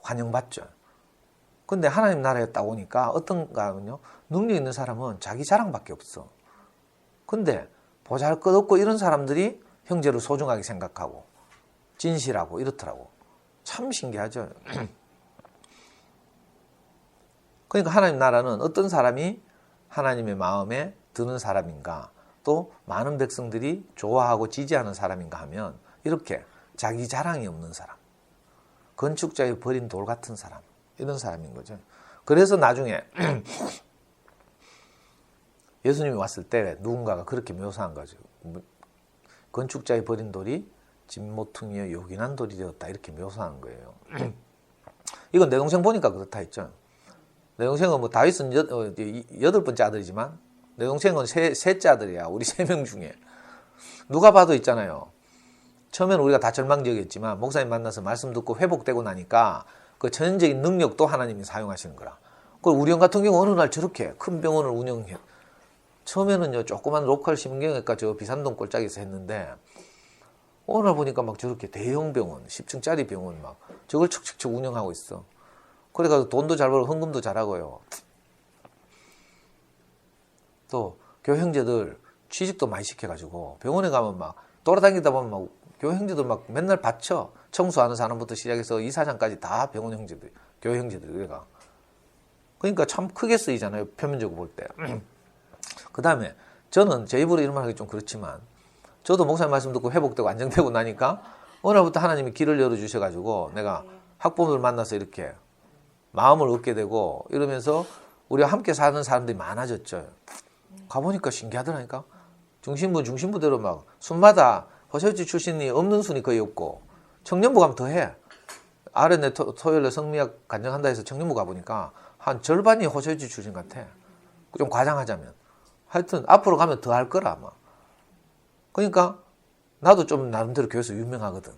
환영받죠. 근데 하나님 나라에 딱 오니까 어떤가 하면요. 능력 있는 사람은 자기 자랑밖에 없어. 근데 보잘것없고 이런 사람들이 형제를 소중하게 생각하고 진실하고 이렇더라고. 참 신기하죠. 그러니까 하나님 나라는 어떤 사람이 하나님의 마음에 드는 사람인가, 또 많은 백성들이 좋아하고 지지하는 사람인가 하면 이렇게 자기 자랑이 없는 사람, 건축자의 버린 돌 같은 사람, 이런 사람인 거죠. 그래서 나중에 예수님이 왔을 때 누군가가 그렇게 묘사한 거죠. 건축자의 버린 돌이 진모퉁이여 요긴한 돌이 되었다 이렇게 묘사하는 거예요. 이건 내 동생 보니까 그렇다 했죠. 내 동생은 뭐 다윗은 8번째 아들이지만 내 동생은 셋째 아들이야. 우리 3명 중에. 누가 봐도 있잖아요. 처음에는 우리가 다 절망적이었지만 목사님 만나서 말씀 듣고 회복되고 나니까 그 전적인 능력도 하나님이 사용하시는 거라. 그리고 우리 형 같은 경우 어느 날 저렇게 큰 병원을 운영해. 처음에는요 조그만 로컬 심경외과 저 비산동 꼴짝에서 했는데 어느 날 보니까 막 저렇게 대형 병원, 10층짜리 병원 막 저걸 척척척 운영하고 있어. 그래가지고 돈도 잘 벌고 헌금도 잘하고요. 또 교회 형제들 취직도 많이 시켜가지고 병원에 가면 막 돌아다니다 보면 막 교회 형제들 막 맨날 받쳐. 청소하는 사람부터 시작해서 이사장까지 다 병원 형제들, 교회 형제들 그래가. 그러니까 참 크게 쓰이잖아요. 표면적으로 볼 때. 그 다음에 저는 제 입으로 이런 말 하기 좀 그렇지만 저도 목사님 말씀 듣고 회복되고 안정되고 나니까 어느 날부터 하나님이 길을 열어주셔가지고 내가 학부모들 만나서 이렇게 마음을 얻게 되고 이러면서 우리와 함께 사는 사람들이 많아졌죠. 가보니까 신기하더라니까. 중심부대로 막 순마다 호세우치 출신이 없는 순이 거의 없고 청년부 가면 더해. 아래 내 토요일에 성미학 간증한다 해서 청년부 가보니까 한 절반이 호세우치 출신 같아. 좀 과장하자면. 하여튼 앞으로 가면 더 할 거라 아마. 그러니까 나도 좀 나름대로 교회에서 유명하거든.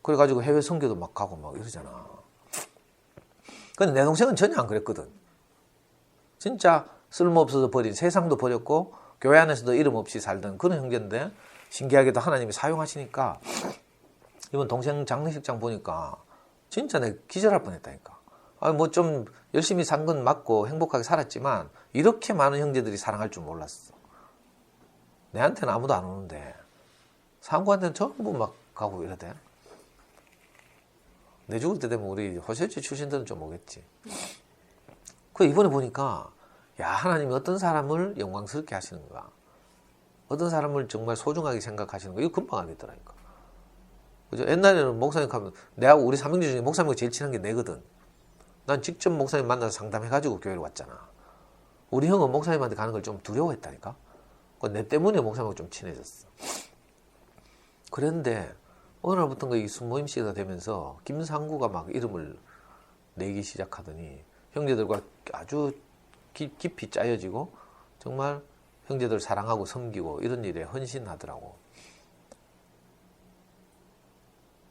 그래가지고 해외 선교도 막 가고 막 이러잖아. 근데 내 동생은 전혀 안 그랬거든. 진짜 쓸모없어서 버린 세상도 버렸고 교회 안에서도 이름 없이 살던 그런 형제인데 신기하게도 하나님이 사용하시니까 이번 동생 장례식장 보니까 진짜 내가 기절할 뻔했다니까. 뭐 좀 열심히 산 건 맞고 행복하게 살았지만 이렇게 많은 형제들이 사랑할 줄 몰랐어. 내한테는 아무도 안 오는데 상구한테는 전부 막 가고 이러대. 내 죽을 때 되면 우리 호세치 출신들은 좀 오겠지. 그 이번에 보니까 야, 하나님이 어떤 사람을 영광스럽게 하시는가, 어떤 사람을 정말 소중하게 생각하시는가, 이거 금방 알겠더라니까. 그죠? 옛날에는 목사님 가면 내하고 우리 삼형제 중에 목사님하고 제일 친한 게 내거든. 난 직접 목사님 만나서 상담해가지고 교회를 왔잖아. 우리 형은 목사님한테 가는 걸 좀 두려워했다니까. 내 때문에 목사님하고 좀 친해졌어. 그랬는데 어느 날부터가 이 순모임 시대가 되면서 김상구가 막 이름을 내기 시작하더니 형제들과 아주 깊이 짜여지고 정말 형제들 사랑하고 섬기고 이런 일에 헌신하더라고.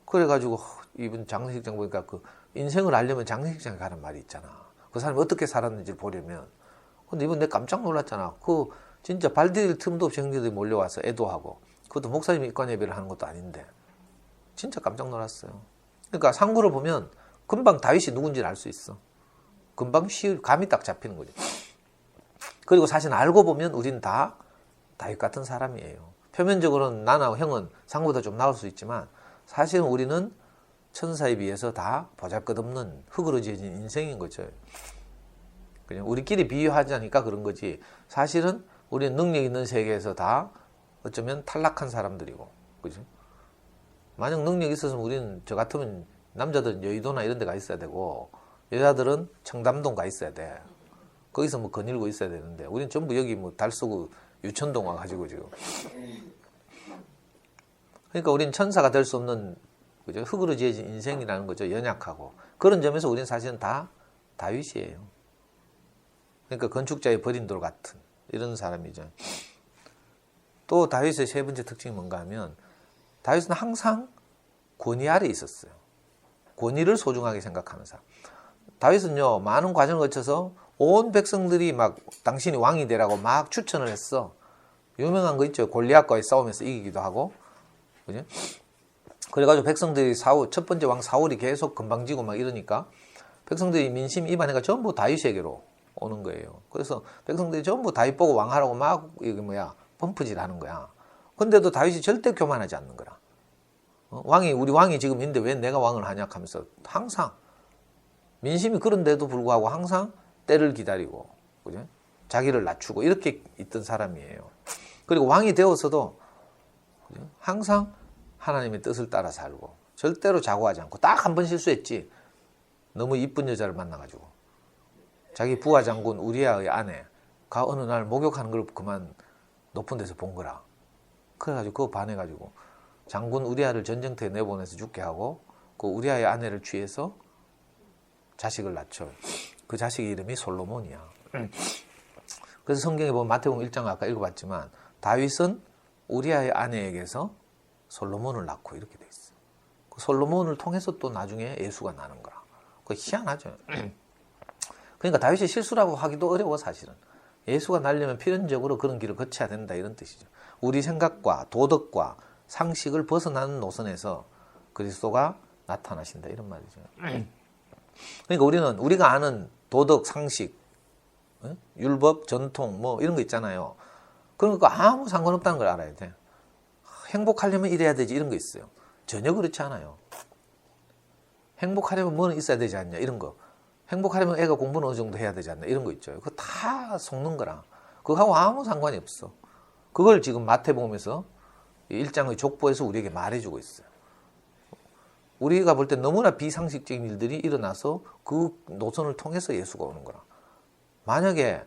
그래가지고 이번 장례식장 보니까 그 인생을 알려면 장례식장에 가는 말이 있잖아. 그 사람이 어떻게 살았는지를 보려면. 근데 이번 내가 깜짝 놀랐잖아. 그 진짜 발 디딜 틈도 없이 형제들이 몰려와서 애도하고, 그것도 목사님이 입관 예배를 하는 것도 아닌데 진짜 깜짝 놀랐어요. 그러니까 상구를 보면 금방 다윗이 누군지를 알 수 있어. 금방 감이 딱 잡히는 거죠. 그리고 사실 알고 보면 우리는 다 다윗 같은 사람이에요. 표면적으로는 나나 형은 상구보다 좀 나을 수 있지만 사실은 우리는 천사에 비해서 다 보잘것없는 흙으로 지어진 인생인 거죠. 그냥 우리끼리 비유하자니까 그런 거지, 사실은 우리는 능력 있는 세계에서 다 어쩌면 탈락한 사람들이고, 그죠? 만약 능력이 있었으면 우리는, 저 같으면 남자들은 여의도나 이런 데 가 있어야 되고 여자들은 청담동 가 있어야 돼. 거기서 뭐 거닐고 있어야 되는데 우리는 전부 여기 뭐 달서구 유천동 와가지고 지금. 그러니까 우리는 천사가 될 수 없는, 그죠? 흙으로 지어진 인생이라는 거죠. 연약하고. 그런 점에서 우리는 사실은 다 다윗이에요. 그러니까 건축자의 버린 돌 같은 이런 사람이죠. 또 다윗의 세 번째 특징이 뭔가 하면 다윗은 항상 권위 아래 있었어요. 권위를 소중하게 생각하는 사람. 다윗은요, 많은 과정을 거쳐서 온 백성들이 막 당신이 왕이 되라고 막 추천을 했어. 유명한 거 있죠. 골리앗과의 싸움에서 이기기도 하고. 그죠? 그래가지고 백성들이 첫 번째 왕 사울이 계속 건방지고 막 이러니까 백성들이 민심 이반해가 전부 다윗에게로 오는 거예요. 그래서 백성들이 전부 다윗 보고 왕하라고 막 펌프질 하는 거야. 근데도 다윗이 절대 교만하지 않는 거라. 우리 왕이 지금 있는데 왜 내가 왕을 하냐 하면서 항상 민심이 그런데도 불구하고 항상 때를 기다리고, 그죠? 자기를 낮추고 이렇게 있던 사람이에요. 그리고 왕이 되어서도, 그죠? 항상 하나님의 뜻을 따라 살고 절대로 자고하지 않고, 딱 한 번 실수했지. 너무 이쁜 여자를 만나가지고 자기 부하 장군 우리아의 아내가 어느 날 목욕하는 걸 그만 높은 데서 본 거라. 그래가지고 그거 반해가지고 장군 우리아를 전쟁터에 내보내서 죽게 하고 그 우리아의 아내를 취해서 자식을 낳죠. 그 자식의 이름이 솔로몬이야. 그래서 성경에 보면 마태복음 1장 아까 읽어봤지만 다윗은 우리아의 아내에게서 솔로몬을 낳고 이렇게 돼 있어요. 그 솔로몬을 통해서 또 나중에 예수가 나는 거라. 그거 희한하죠. 그러니까 다윗이 실수라고 하기도 어려워. 사실은 예수가 나려면 필연적으로 그런 길을 거쳐야 된다, 이런 뜻이죠. 우리 생각과 도덕과 상식을 벗어나는 노선에서 그리스도가 나타나신다, 이런 말이죠. 그러니까 우리는 우리가 아는 도덕, 상식, 율법, 전통 뭐 이런 거 있잖아요. 그런 거 아무 상관없다는 걸 알아야 돼. 행복하려면 이래야 되지, 이런 거 있어요. 전혀 그렇지 않아요. 행복하려면 뭐는 있어야 되지 않냐, 이런 거. 행복하려면 애가 공부는 어느 정도 해야 되지 않나, 이런 거 있죠. 그거 다 속는 거라. 그거하고 아무 상관이 없어. 그걸 지금 마태복음에서 1장의 족보에서 우리에게 말해주고 있어요. 우리가 볼 때 너무나 비상식적인 일들이 일어나서 그 노선을 통해서 예수가 오는 거라. 만약에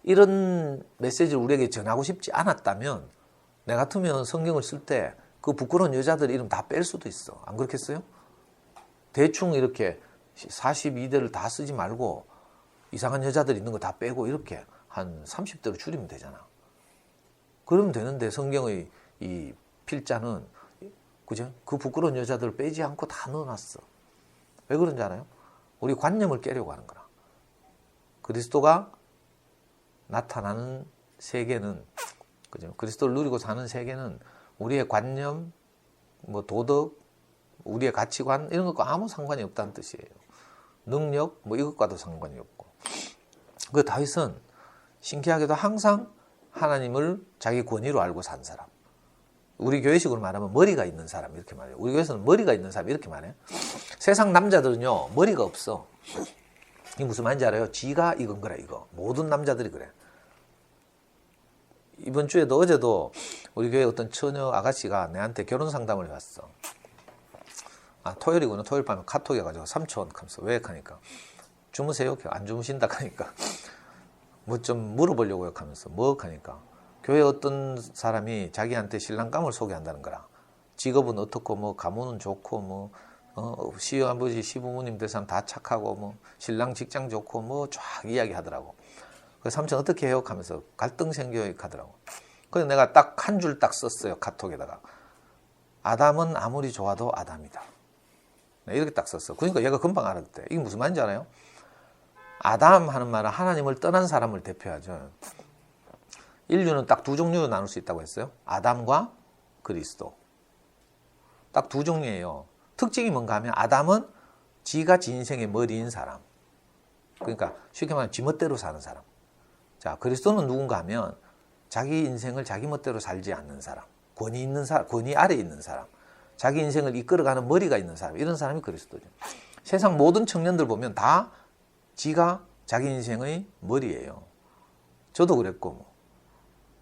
이런 메시지를 우리에게 전하고 싶지 않았다면 내 같으면 성경을 쓸 때 그 부끄러운 여자들 이름 다 뺄 수도 있어. 안 그렇겠어요? 대충 이렇게 42대를 다 쓰지 말고 이상한 여자들 있는 거 다 빼고 이렇게 한 30대로 줄이면 되잖아. 그러면 되는데 성경의 이 필자는, 그죠? 그 부끄러운 여자들을 빼지 않고 다 넣어놨어. 왜 그런지 알아요? 우리 관념을 깨려고 하는 거라. 그리스도가 나타나는 세계는, 그죠? 그리스도를 누리고 사는 세계는 우리의 관념, 뭐 도덕, 우리의 가치관 이런 것과 아무 상관이 없다는 뜻이에요. 능력 뭐 이것과도 상관이 없고. 그 다윗은 신기하게도 항상 하나님을 자기 권위로 알고 산 사람. 우리 교회식으로 말하면 머리가 있는 사람 이렇게 말해요. 우리 교회에서는 머리가 있는 사람 이렇게 말해요. 세상 남자들은요 머리가 없어. 이게 무슨 말인지 알아요? 지가 이건 거라 이거. 모든 남자들이 그래. 이번 주에도 어제도 우리 교회 어떤 처녀 아가씨가 내한테 결혼 상담을 왔어. 아, 토요일이구나. 토요일 밤에 카톡이 와가지고 삼촌 하면서 왜 하니까 주무세요? 안 주무신다 하니까 뭐 좀 물어보려고요 하면서 뭐 하니까 교회 어떤 사람이 자기한테 신랑감을 소개한다는 거라. 직업은 어떻고 뭐 가문은 좋고 뭐 시아버지 시부모님 될 사람 다 착하고 뭐 신랑 직장 좋고 뭐 쫙 이야기하더라고. 그래서 삼촌 어떻게 해요? 하면서 갈등 생겨요 하더라고. 그래서 내가 딱 한 줄 딱 썼어요. 카톡에다가. 아담은 아무리 좋아도 아담이다. 이렇게 딱 썼어. 그러니까 얘가 금방 알아듣대. 이게 무슨 말인지 알아요? 아담 하는 말은 하나님을 떠난 사람을 대표하죠. 인류는 딱 두 종류로 나눌 수 있다고 했어요. 아담과 그리스도. 딱 두 종류예요. 특징이 뭔가 하면 아담은 지가 지 인생의 머리인 사람. 그러니까 쉽게 말하면 지 멋대로 사는 사람. 자, 그리스도는 누군가 하면 자기 인생을 자기 멋대로 살지 않는 사람. 권위 있는 사람, 권위 아래에 있는 사람. 자기 인생을 이끌어가는 머리가 있는 사람. 이런 사람이 그리스도죠. 세상 모든 청년들 보면 다 지가 자기 인생의 머리예요. 저도 그랬고 뭐.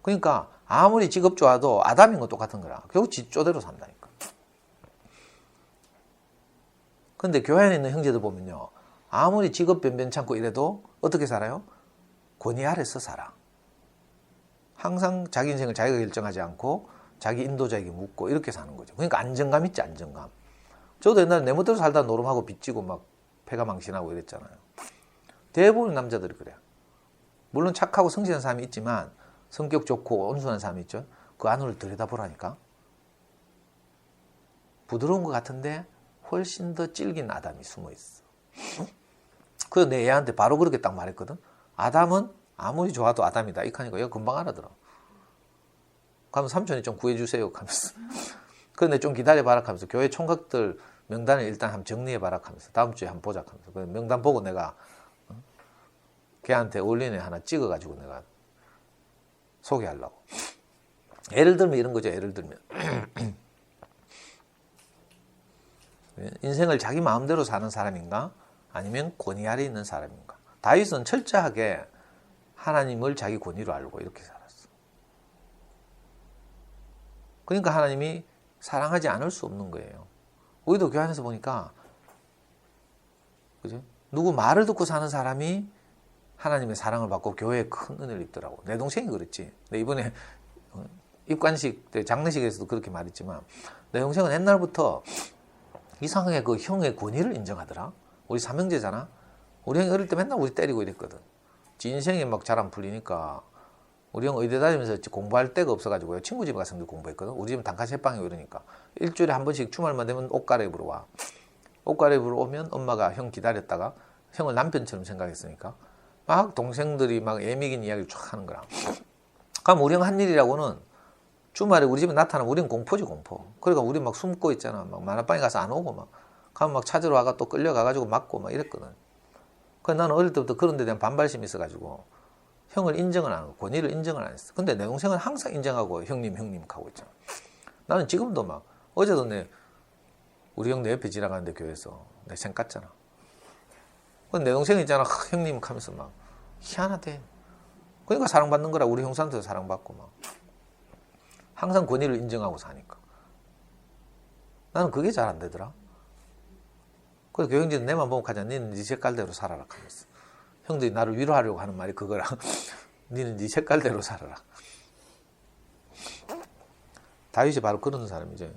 그러니까 아무리 직업 좋아도 아담인 건 똑같은 거라. 결국 지 쪼대로 산다니까. 근데 교회 안에 있는 형제들 보면요. 아무리 직업 변변찮고 이래도 어떻게 살아요? 권위 아래서 살아. 항상 자기 인생을 자기가 결정하지 않고 자기 인도자에게 묻고 이렇게 사는 거죠. 그러니까 안정감 있지, 안정감. 저도 옛날에 내 멋대로 살다 노름하고 빚지고 막 패가 망신하고 이랬잖아요. 대부분 남자들이 그래요. 물론 착하고 성실한 사람이 있지만 성격 좋고 온순한 사람이 있죠. 그 안을 들여다보라니까. 부드러운 것 같은데 훨씬 더 질긴 아담이 숨어 있어. 그래서 내 애한테 바로 그렇게 딱 말했거든. 아담은 아무리 좋아도 아담이다. 이렇게 하니까 얘가 금방 알아들어. 그러면 삼촌이 좀 구해주세요 하면서. 그런데 좀 기다려봐라 하면서 교회 총각들 명단을 일단 한번 정리해봐라 하면서 다음 주에 한번 보자 하면서 그 명단 보고 내가 걔한테 어울리는 애 하나 찍어가지고 내가 소개하려고. 예를 들면 이런 거죠. 예를 들면 인생을 자기 마음대로 사는 사람인가 아니면 권위 아래 있는 사람인가. 다윗은 철저하게 하나님을 자기 권위로 알고 이렇게 살았어. 그러니까 하나님이 사랑하지 않을 수 없는 거예요. 우리도 교회 안에서 보니까 그죠? 누구 말을 듣고 사는 사람이 하나님의 사랑을 받고 교회에 큰 은혜를 입더라고. 내 동생이 그랬지. 근데 이번에 입관식 때 장례식에서도 그렇게 말했지만 내 동생은 옛날부터 이상하게 그 형의 권위를 인정하더라. 우리 삼형제잖아. 우리 형이 어릴 때 맨날 우리 때리고 이랬거든. 지 인생이 막 잘 안 풀리니까 우리 형 의대 다니면서 공부할 데가 없어가지고요. 친구 집에 가서 공부했거든. 우리 집은 단칸 제빵이고 이러니까 일주일에 한 번씩 주말만 되면 옷 갈아입으러 와. 옷 갈아입으러 오면 엄마가 형 기다렸다가 형을 남편처럼 생각했으니까 막 동생들이 막 애미긴 이야기를 쫙 하는 거라. 그럼 우리 형 한 일이라고는 주말에 우리 집에 나타나면 우리는 공포지, 공포. 그러니까 우리 막 숨고 있잖아. 막 만화방에 가서 안 오고 막 가면 막 찾으러 와가 또 끌려가가지고 맞고 막 이랬거든. 그래서 나는 어릴 때부터 그런 데 대한 반발심이 있어가지고 형을 인정을 안 하고 권위를 인정을 안 했어. 근데 내 동생은 항상 인정하고 형님 하고 있잖아. 나는 지금도 막 어제도 우리 형 내 옆에 지나가는데 교회에서 내 생 깠잖아. 근데 내 동생이 있잖아. 형님 하면서 막 희한하대. 그러니까 사랑받는 거라. 우리 형사한테도 사랑받고 막 항상 권위를 인정하고 사니까 나는 그게 잘 안 되더라. 그래서 교형제는 내만 보면 가자. 니는 네 색깔대로 살아라 하면서. 형들이 나를 위로하려고 하는 말이 그거라. 니는 네 색깔대로 살아라. 다윗이 바로 그런 사람이죠.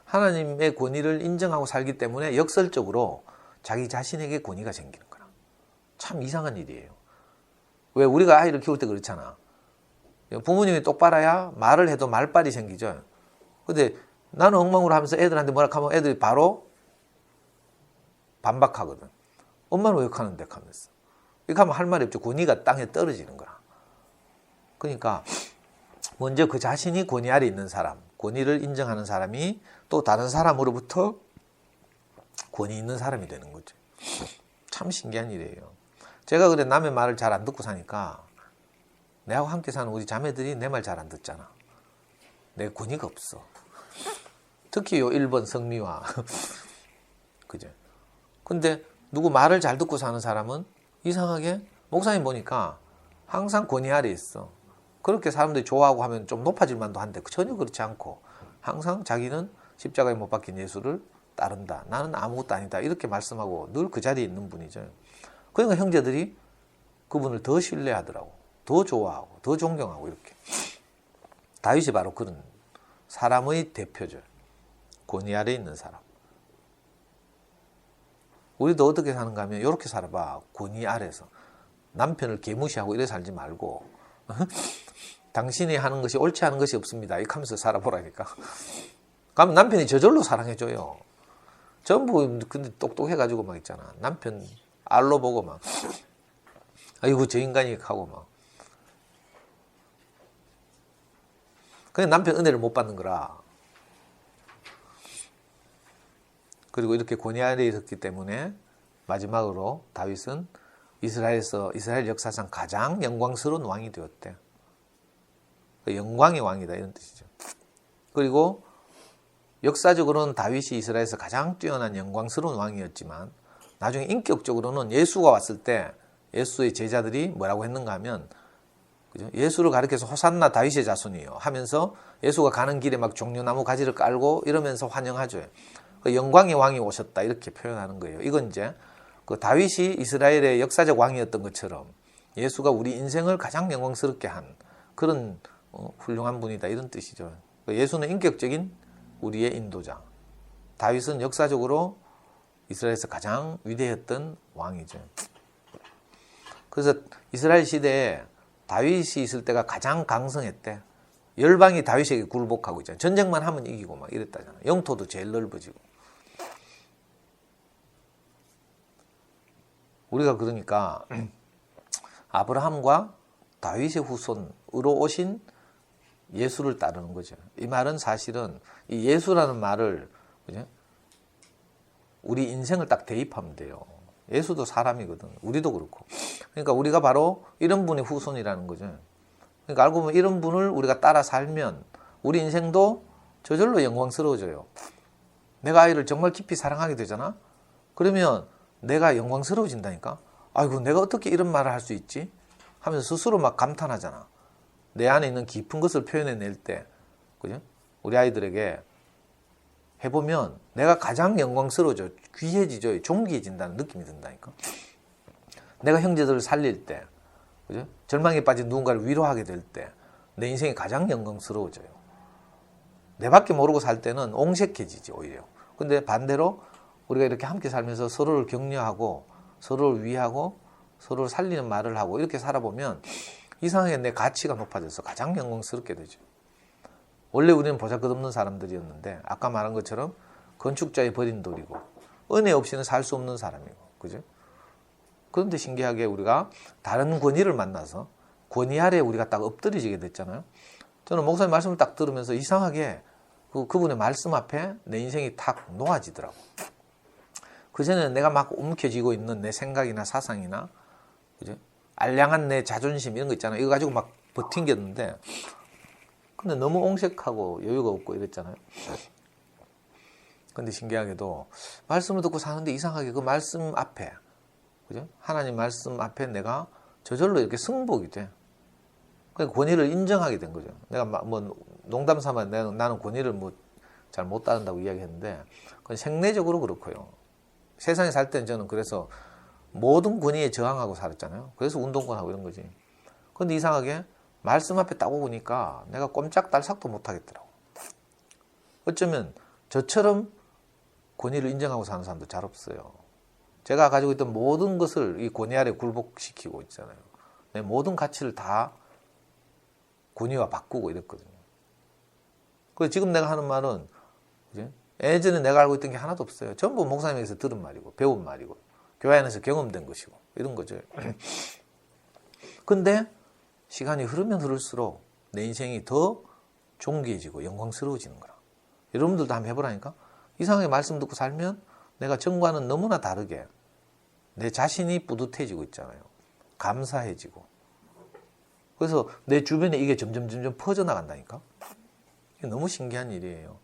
하나님의 권위를 인정하고 살기 때문에 역설적으로 자기 자신에게 권위가 생기는 거라. 참 이상한 일이에요. 왜 우리가 아이를 키울 때 그렇잖아. 부모님이 똑바라야 말을 해도 말빨이 생기죠. 근데 나는 엉망으로 하면서 애들한테 뭐라 하면 애들이 바로 반박하거든. 엄마는 왜 하는데 하면서. 이렇게 하면 할 말이 없죠. 권위가 땅에 떨어지는 거라. 그러니까 먼저 그 자신이 권위 아래 있는 사람, 권위를 인정하는 사람이 또 다른 사람으로부터 권위 있는 사람이 되는 거죠. 참 신기한 일이에요. 제가 그래 남의 말을 잘 안 듣고 사니까 내하고 함께 사는 우리 자매들이 내 말 잘 안 듣잖아. 내 권위가 없어. 특히 요 1번 성미와 그죠. 근데 누구 말을 잘 듣고 사는 사람은 이상하게 목사님 보니까 항상 권위 아래 있어. 그렇게 사람들이 좋아하고 하면 좀 높아질 만도 한데 전혀 그렇지 않고 항상 자기는 십자가에 못 박힌 예수를 따른다. 나는 아무것도 아니다. 이렇게 말씀하고 늘 그 자리에 있는 분이죠. 그러니까 형제들이 그분을 더 신뢰하더라고. 더 좋아하고 더 존경하고 이렇게. 다윗이 바로 그런 사람의 대표죠. 권위 아래 있는 사람. 우리도 어떻게 사는가 하면 이렇게 살아봐. 권위 아래서. 남편을 개무시하고 이래 살지 말고 당신이 하는 것이 옳지 않은 것이 없습니다. 이렇게 하면서 살아보라니까. 그러면 남편이 저절로 사랑해줘요. 전부 근데 똑똑해가지고 막 있잖아. 남편 알로 보고 막 아이고 저 인간이 하고 막. 그냥 남편 은혜를 못 받는 거라. 그리고 이렇게 권위 아래에 있었기 때문에 마지막으로 다윗은 이스라엘 역사상 가장 영광스러운 왕이 되었대. 영광의 왕이다 이런 뜻이죠. 그리고 역사적으로는 다윗이 이스라엘에서 가장 뛰어난 영광스러운 왕이었지만 나중에 인격적으로는 예수가 왔을 때 예수의 제자들이 뭐라고 했는가 하면 그죠? 예수를 가리켜서 호산나 다윗의 자손이요 하면서 예수가 가는 길에 막 종려나무 가지를 깔고 이러면서 환영하죠. 영광의 왕이 오셨다 이렇게 표현하는 거예요. 이건 이제 그 다윗이 이스라엘의 역사적 왕이었던 것처럼 예수가 우리 인생을 가장 영광스럽게 한 그런 훌륭한 분이다 이런 뜻이죠. 예수는 인격적인 우리의 인도자. 다윗은 역사적으로 이스라엘에서 가장 위대했던 왕이죠. 그래서 이스라엘 시대에 다윗이 있을 때가 가장 강성했대. 열방이 다윗에게 굴복하고 있잖아요. 전쟁만 하면 이기고 막 이랬다잖아요. 영토도 제일 넓어지고. 우리가 그러니까 아브라함과 다윗의 후손으로 오신 예수를 따르는 거죠. 이 말은 사실은 이 예수라는 말을 그죠? 우리 인생을 딱 대입하면 돼요. 예수도 사람이거든. 우리도 그렇고. 그러니까 우리가 바로 이런 분의 후손이라는 거죠. 그러니까 알고 보면 이런 분을 우리가 따라 살면 우리 인생도 저절로 영광스러워져요. 내가 아이를 정말 깊이 사랑하게 되잖아. 그러면 내가 영광스러워진다니까. 아이고 내가 어떻게 이런 말을 할 수 있지? 하면서 스스로 막 감탄하잖아. 내 안에 있는 깊은 것을 표현해낼 때, 그죠? 우리 아이들에게 해보면 내가 가장 영광스러워져, 귀해지죠, 존귀해진다는 느낌이 든다니까. 내가 형제들을 살릴 때, 그죠? 절망에 빠진 누군가를 위로하게 될 때, 내 인생이 가장 영광스러워져요. 내밖에 모르고 살 때는 옹색해지지 오히려. 근데 반대로 우리가 이렇게 함께 살면서 서로를 격려하고, 서로를 위하고, 서로를 살리는 말을 하고 이렇게 살아보면 이상하게 내 가치가 높아져서 가장 영광스럽게 되죠. 원래 우리는 보잘것없는 사람들이었는데 아까 말한 것처럼 건축자의 버린 돌이고 은혜 없이는 살 수 없는 사람이고, 그죠? 그런데 신기하게 우리가 다른 권위를 만나서 권위 아래에 우리가 딱 엎드려지게 됐잖아요. 저는 목사님 말씀을 딱 들으면서 이상하게 그분의 말씀 앞에 내 인생이 탁 놓아지더라고. 그전에는 내가 막 움켜쥐고 있는 내 생각이나 사상이나, 그죠? 알량한 내 자존심 이런 거 있잖아요. 이거 가지고 막 버틴겼는데, 근데 너무 옹색하고 여유가 없고 이랬잖아요. 근데 신기하게도 말씀을 듣고 사는데 이상하게 그 말씀 앞에, 그죠? 하나님 말씀 앞에 내가 저절로 이렇게 승복이 돼. 그러니까 권위를 인정하게 된 거죠. 내가 뭐 농담 삼아 나는 권위를 뭐 잘 못 따른다고 이야기했는데, 그건 생내적으로 그렇고요. 세상에 살 때는 저는 그래서 모든 권위에 저항하고 살았잖아요. 그래서 운동권하고 이런 거지. 근데 이상하게 말씀 앞에 딱 오니까 내가 꼼짝달싹도 못 하겠더라고. 어쩌면 저처럼 권위를 인정하고 사는 사람도 잘 없어요. 제가 가지고 있던 모든 것을 이 권위 아래 굴복시키고 있잖아요. 내 모든 가치를 다 권위와 바꾸고 이랬거든요. 그래서 지금 내가 하는 말은, 그치? 예전에 내가 알고 있던 게 하나도 없어요. 전부 목사님에게서 들은 말이고 배운 말이고 교회 안에서 경험된 것이고 이런 거죠. 근데 시간이 흐르면 흐를수록 내 인생이 더 존귀해지고 영광스러워지는 거라. 여러분들도 한번 해보라니까. 이상하게 말씀 듣고 살면 내가 전과는 너무나 다르게 내 자신이 뿌듯해지고 있잖아요. 감사해지고. 그래서 내 주변에 이게 점점 퍼져나간다니까. 이게 너무 신기한 일이에요.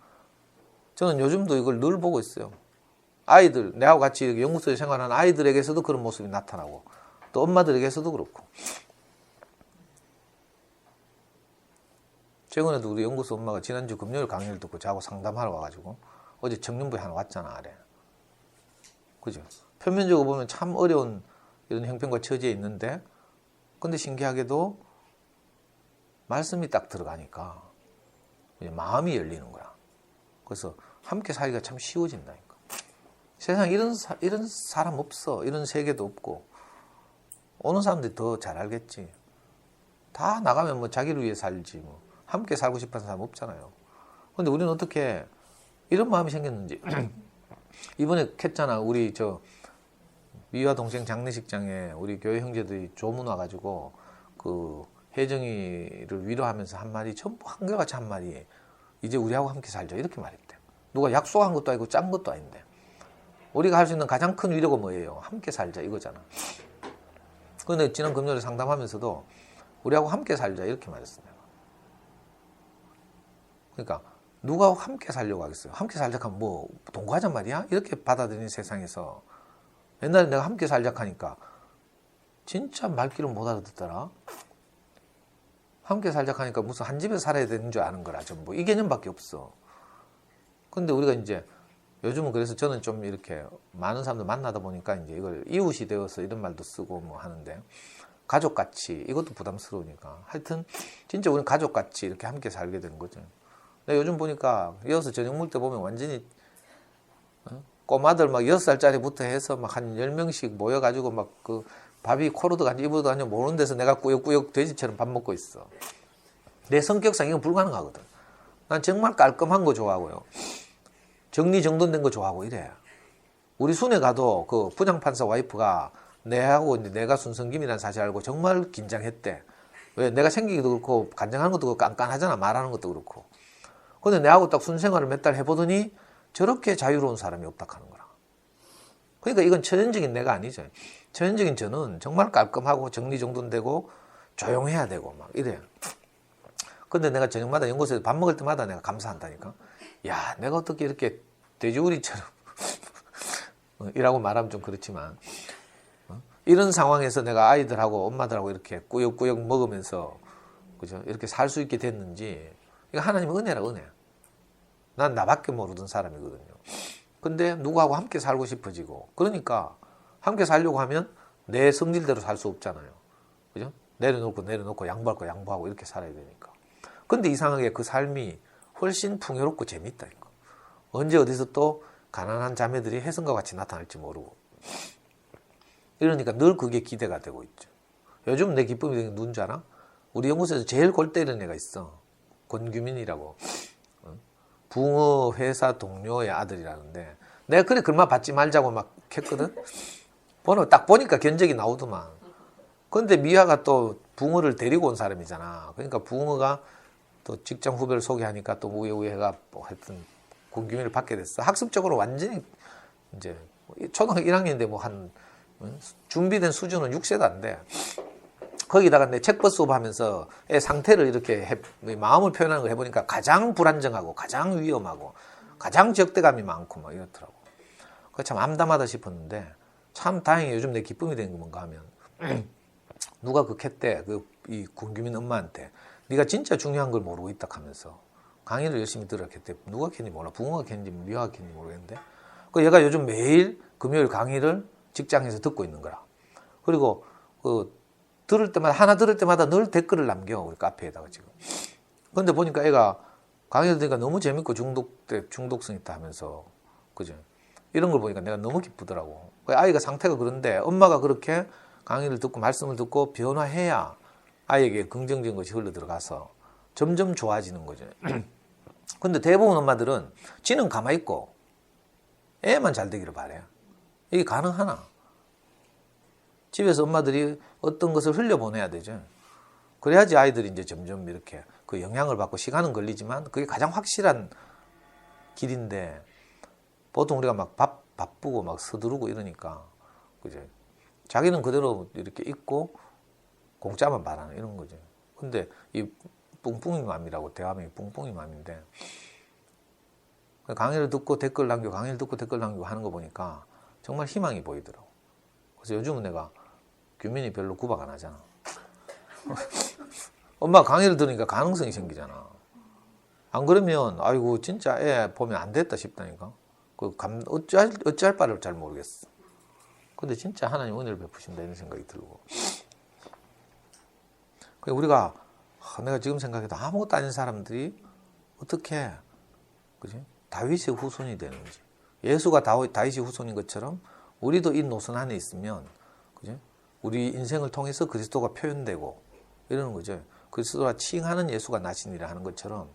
저는 요즘도 이걸 늘 보고 있어요. 아이들, 내하고 같이 연구소에 생활하는 아이들에게서도 그런 모습이 나타나고, 또 엄마들에게서도 그렇고. 최근에도 우리 연구소 엄마가 지난주 금요일 강의를 듣고 자고 상담하러 와가지고 어제 청년부에 하나 왔잖아, 아래. 그죠? 표면적으로 보면 참 어려운 이런 형편과 처지에 있는데, 근데 신기하게도 말씀이 딱 들어가니까 마음이 열리는 거야. 그래서 함께 살기가 참 쉬워진다니까. 세상에 이런 사람 없어. 이런 세계도 없고. 오는 사람들이 더 잘 알겠지. 다 나가면 뭐 자기를 위해 살지 뭐. 함께 살고 싶어하는 사람 없잖아요. 근데 우리는 어떻게 이런 마음이 생겼는지. 이번에 했잖아. 우리 미화 동생 장례식장에 우리 교회 형제들이 조문 와가지고 그 혜정이를 위로하면서 한 말이 전부 한결같이 한 말이 이제 우리하고 함께 살자 이렇게 말했대. 누가 약속한 것도 아니고 짠 것도 아닌데 우리가 할 수 있는 가장 큰 위로가 뭐예요? 함께 살자 이거잖아. 근데 지난 금요일에 상담하면서도 우리하고 함께 살자 이렇게 말했어. 내가. 그러니까 누가 함께 살려고 하겠어요? 함께 살자 하면 뭐 동거하자 말이야? 이렇게 받아들이는 세상에서 옛날에 내가 함께 살자 하니까 진짜 말귀를 못 알아듣더라. 함께 살자 하니까 무슨 한 집에 살아야 되는 줄 아는 거라 전부. 이 개념밖에 없어. 근데 우리가 이제 요즘은 그래서 저는 좀 이렇게 많은 사람들 만나다 보니까 이제 이걸 이웃이 되어서 이런 말도 쓰고 뭐 하는데 가족같이 이것도 부담스러우니까 하여튼 진짜 우리는 가족같이 이렇게 함께 살게 된 거죠. 근데 요즘 보니까 이어서 저녁 먹을 때 보면 완전히 꼬마들 막 6살짜리부터 해서 막 한 10명씩 모여가지고 막 그 밥이 코로 들어간지 입으로 들어간지 모르는 데서 내가 꾸역꾸역 돼지처럼 밥 먹고 있어. 내 성격상 이건 불가능하거든. 난 정말 깔끔한 거 좋아하고요. 정리정돈된 거 좋아하고 이래. 우리 순회 가도 그 부장판사 와이프가 내하고 이제 내가 순성김이라는 사실 알고 정말 긴장했대. 왜? 내가 생기기도 그렇고 간장하는 것도 그렇고 깐깐하잖아. 말하는 것도 그렇고. 근데 내하고 딱 순생활을 몇 달 해보더니 저렇게 자유로운 사람이 없다 하는 거라. 그러니까 이건 천연적인 내가 아니죠. 천연적인 저는 정말 깔끔하고 정리정돈되고 조용해야 되고 막 이래요. 근데 내가 저녁마다 연구소에서 밥 먹을 때마다 내가 감사한다니까. 야, 내가 어떻게 이렇게 돼지우리처럼 이라고 말하면 좀 그렇지만 이런 상황에서 내가 아이들하고 엄마들하고 이렇게 꾸역꾸역 먹으면서 그죠? 이렇게 살 수 있게 됐는지 이거 하나님의 은혜라 은혜. 난 나밖에 모르던 사람이거든요. 근데 누구하고 함께 살고 싶어지고 그러니까 함께 살려고 하면 내 성질대로 살 수 없잖아요. 그죠? 내려놓고 양보할 거 양보하고 이렇게 살아야 되니까. 근데 이상하게 그 삶이 훨씬 풍요롭고 재밌다니까. 언제 어디서 또 가난한 자매들이 혜성과 같이 나타날지 모르고. 이러니까 늘 그게 기대가 되고 있죠. 요즘 내 기쁨이 되는 게 누군 줄 알아? 우리 연구소에서 제일 골 때리는 애가 있어. 권규민이라고. 붕어 회사 동료의 아들이라는데 내가 그래 글만 받지 말자고 막 했거든. 번호 딱 보니까 견적이 나오더만. 근데 미화가 또 붕어를 데리고 온 사람이잖아. 그러니까 붕어가 또 직장 후배를 소개하니까 또 우회가 뭐 하여튼 권규민을 받게 됐어. 학습적으로 완전히 이제 초등학교 1학년인데 뭐 한 준비된 수준은 6세도 안 돼. 거기다가 내 책버스 수업 하면서 애 상태를 이렇게 마음을 표현하는 걸 해보니까 가장 불안정하고 가장 위험하고 가장 적대감이 많고 막 이렇더라고. 그거 참 암담하다 싶었는데 참 다행히 요즘 내 기쁨이 되는 게 뭔가 하면 누가 그 캣때 이 권규민 엄마한테 네가 진짜 중요한 걸 모르고 있다 하면서 강의를 열심히 들으라 했대. 누가 켰는지 몰라. 부모가 켰는지 미화가 켰는지 모르겠는데 그 얘가 요즘 매일 금요일 강의를 직장에서 듣고 있는 거라. 그리고 하나 들을 때마다 늘 댓글을 남겨 우리 카페에다가 지금. 근데 보니까 애가 강의를 들으니까 너무 재밌고 중독성 있다 하면서 그죠? 이런 걸 보니까 내가 너무 기쁘더라고. 아이가 상태가 그런데 엄마가 그렇게 강의를 듣고 말씀을 듣고 변화해야 아이에게 긍정적인 것이 흘러 들어가서 점점 좋아지는 거죠. 근데 대부분 엄마들은 지는 가만히 있고 애만 잘 되기를 바래. 이게 가능하나? 집에서 엄마들이 어떤 것을 흘려보내야 되죠. 그래야지 아이들이 이제 점점 이렇게 그 영향을 받고 시간은 걸리지만 그게 가장 확실한 길인데 보통 우리가 막 바쁘고 막 서두르고 이러니까 그죠. 자기는 그대로 이렇게 있고 공짜만 바라는 이런 거죠. 근데 이 뿡뿡이 맘이라고 대화명이 뿡뿡이 맘인데 강의를 듣고 댓글 남기고 강의를 듣고 댓글 남기고 하는 거 보니까 정말 희망이 보이더라고. 그래서 요즘은 내가 규민이 별로 구박 안 하잖아. 엄마 강의를 들으니까 가능성이 생기잖아. 안 그러면 아이고 진짜 애 보면 안 됐다 싶다니까. 어찌할 바를 잘 모르겠어. 근데 진짜 하나님 은혜를 베푸신다 이런 생각이 들고. 우리가 내가 지금 생각해도 아무것도 아닌 사람들이 어떻게 그지? 다윗의 후손이 되는지. 예수가 다윗의 후손인 것처럼 우리도 이 노선 안에 있으면 그지? 우리 인생을 통해서 그리스도가 표현되고 이러는 거죠. 그리스도와 칭하는 예수가 나시니라 하는 것처럼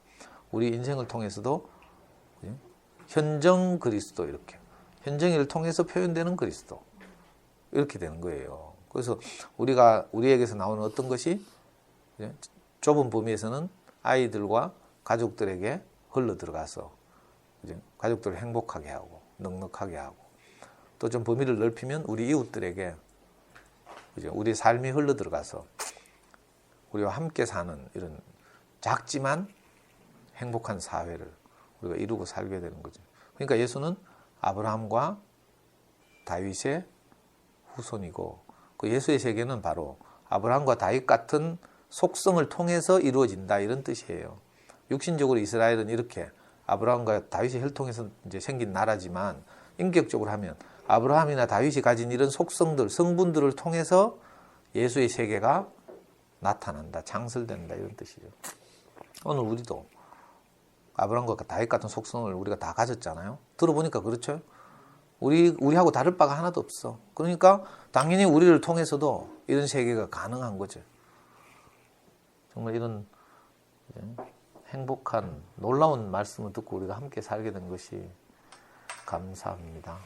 우리 인생을 통해서도 그지? 현정 그리스도 이렇게 현정이를 통해서 표현되는 그리스도 이렇게 되는 거예요. 그래서 우리에게서 나오는 어떤 것이 그지? 좁은 범위에서는 아이들과 가족들에게 흘러 들어가서 그지? 가족들을 행복하게 하고 넉넉하게 하고 또 좀 범위를 넓히면 우리 이웃들에게 그죠? 우리 삶이 흘러 들어가서 우리와 함께 사는 이런 작지만 행복한 사회를 우리가 이루고 살게 되는 거죠. 그러니까 예수는 아브라함과 다윗의 후손이고 그 예수의 세계는 바로 아브라함과 다윗 같은 속성을 통해서 이루어진다 이런 뜻이에요. 육신적으로 이스라엘은 이렇게 아브라함과 다윗의 혈통에서 이제 생긴 나라지만 인격적으로 하면 아브라함이나 다윗이 가진 이런 속성들, 성분들을 통해서 예수의 세계가 나타난다, 창설된다 이런 뜻이죠. 오늘 우리도 아브라함과 다윗 같은 속성을 우리가 다 가졌잖아요. 들어보니까 그렇죠. 우리하고 다를 바가 하나도 없어. 그러니까 당연히 우리를 통해서도 이런 세계가 가능한 거죠. 정말 이런 행복한 놀라운 말씀을 듣고 우리가 함께 살게 된 것이 감사합니다.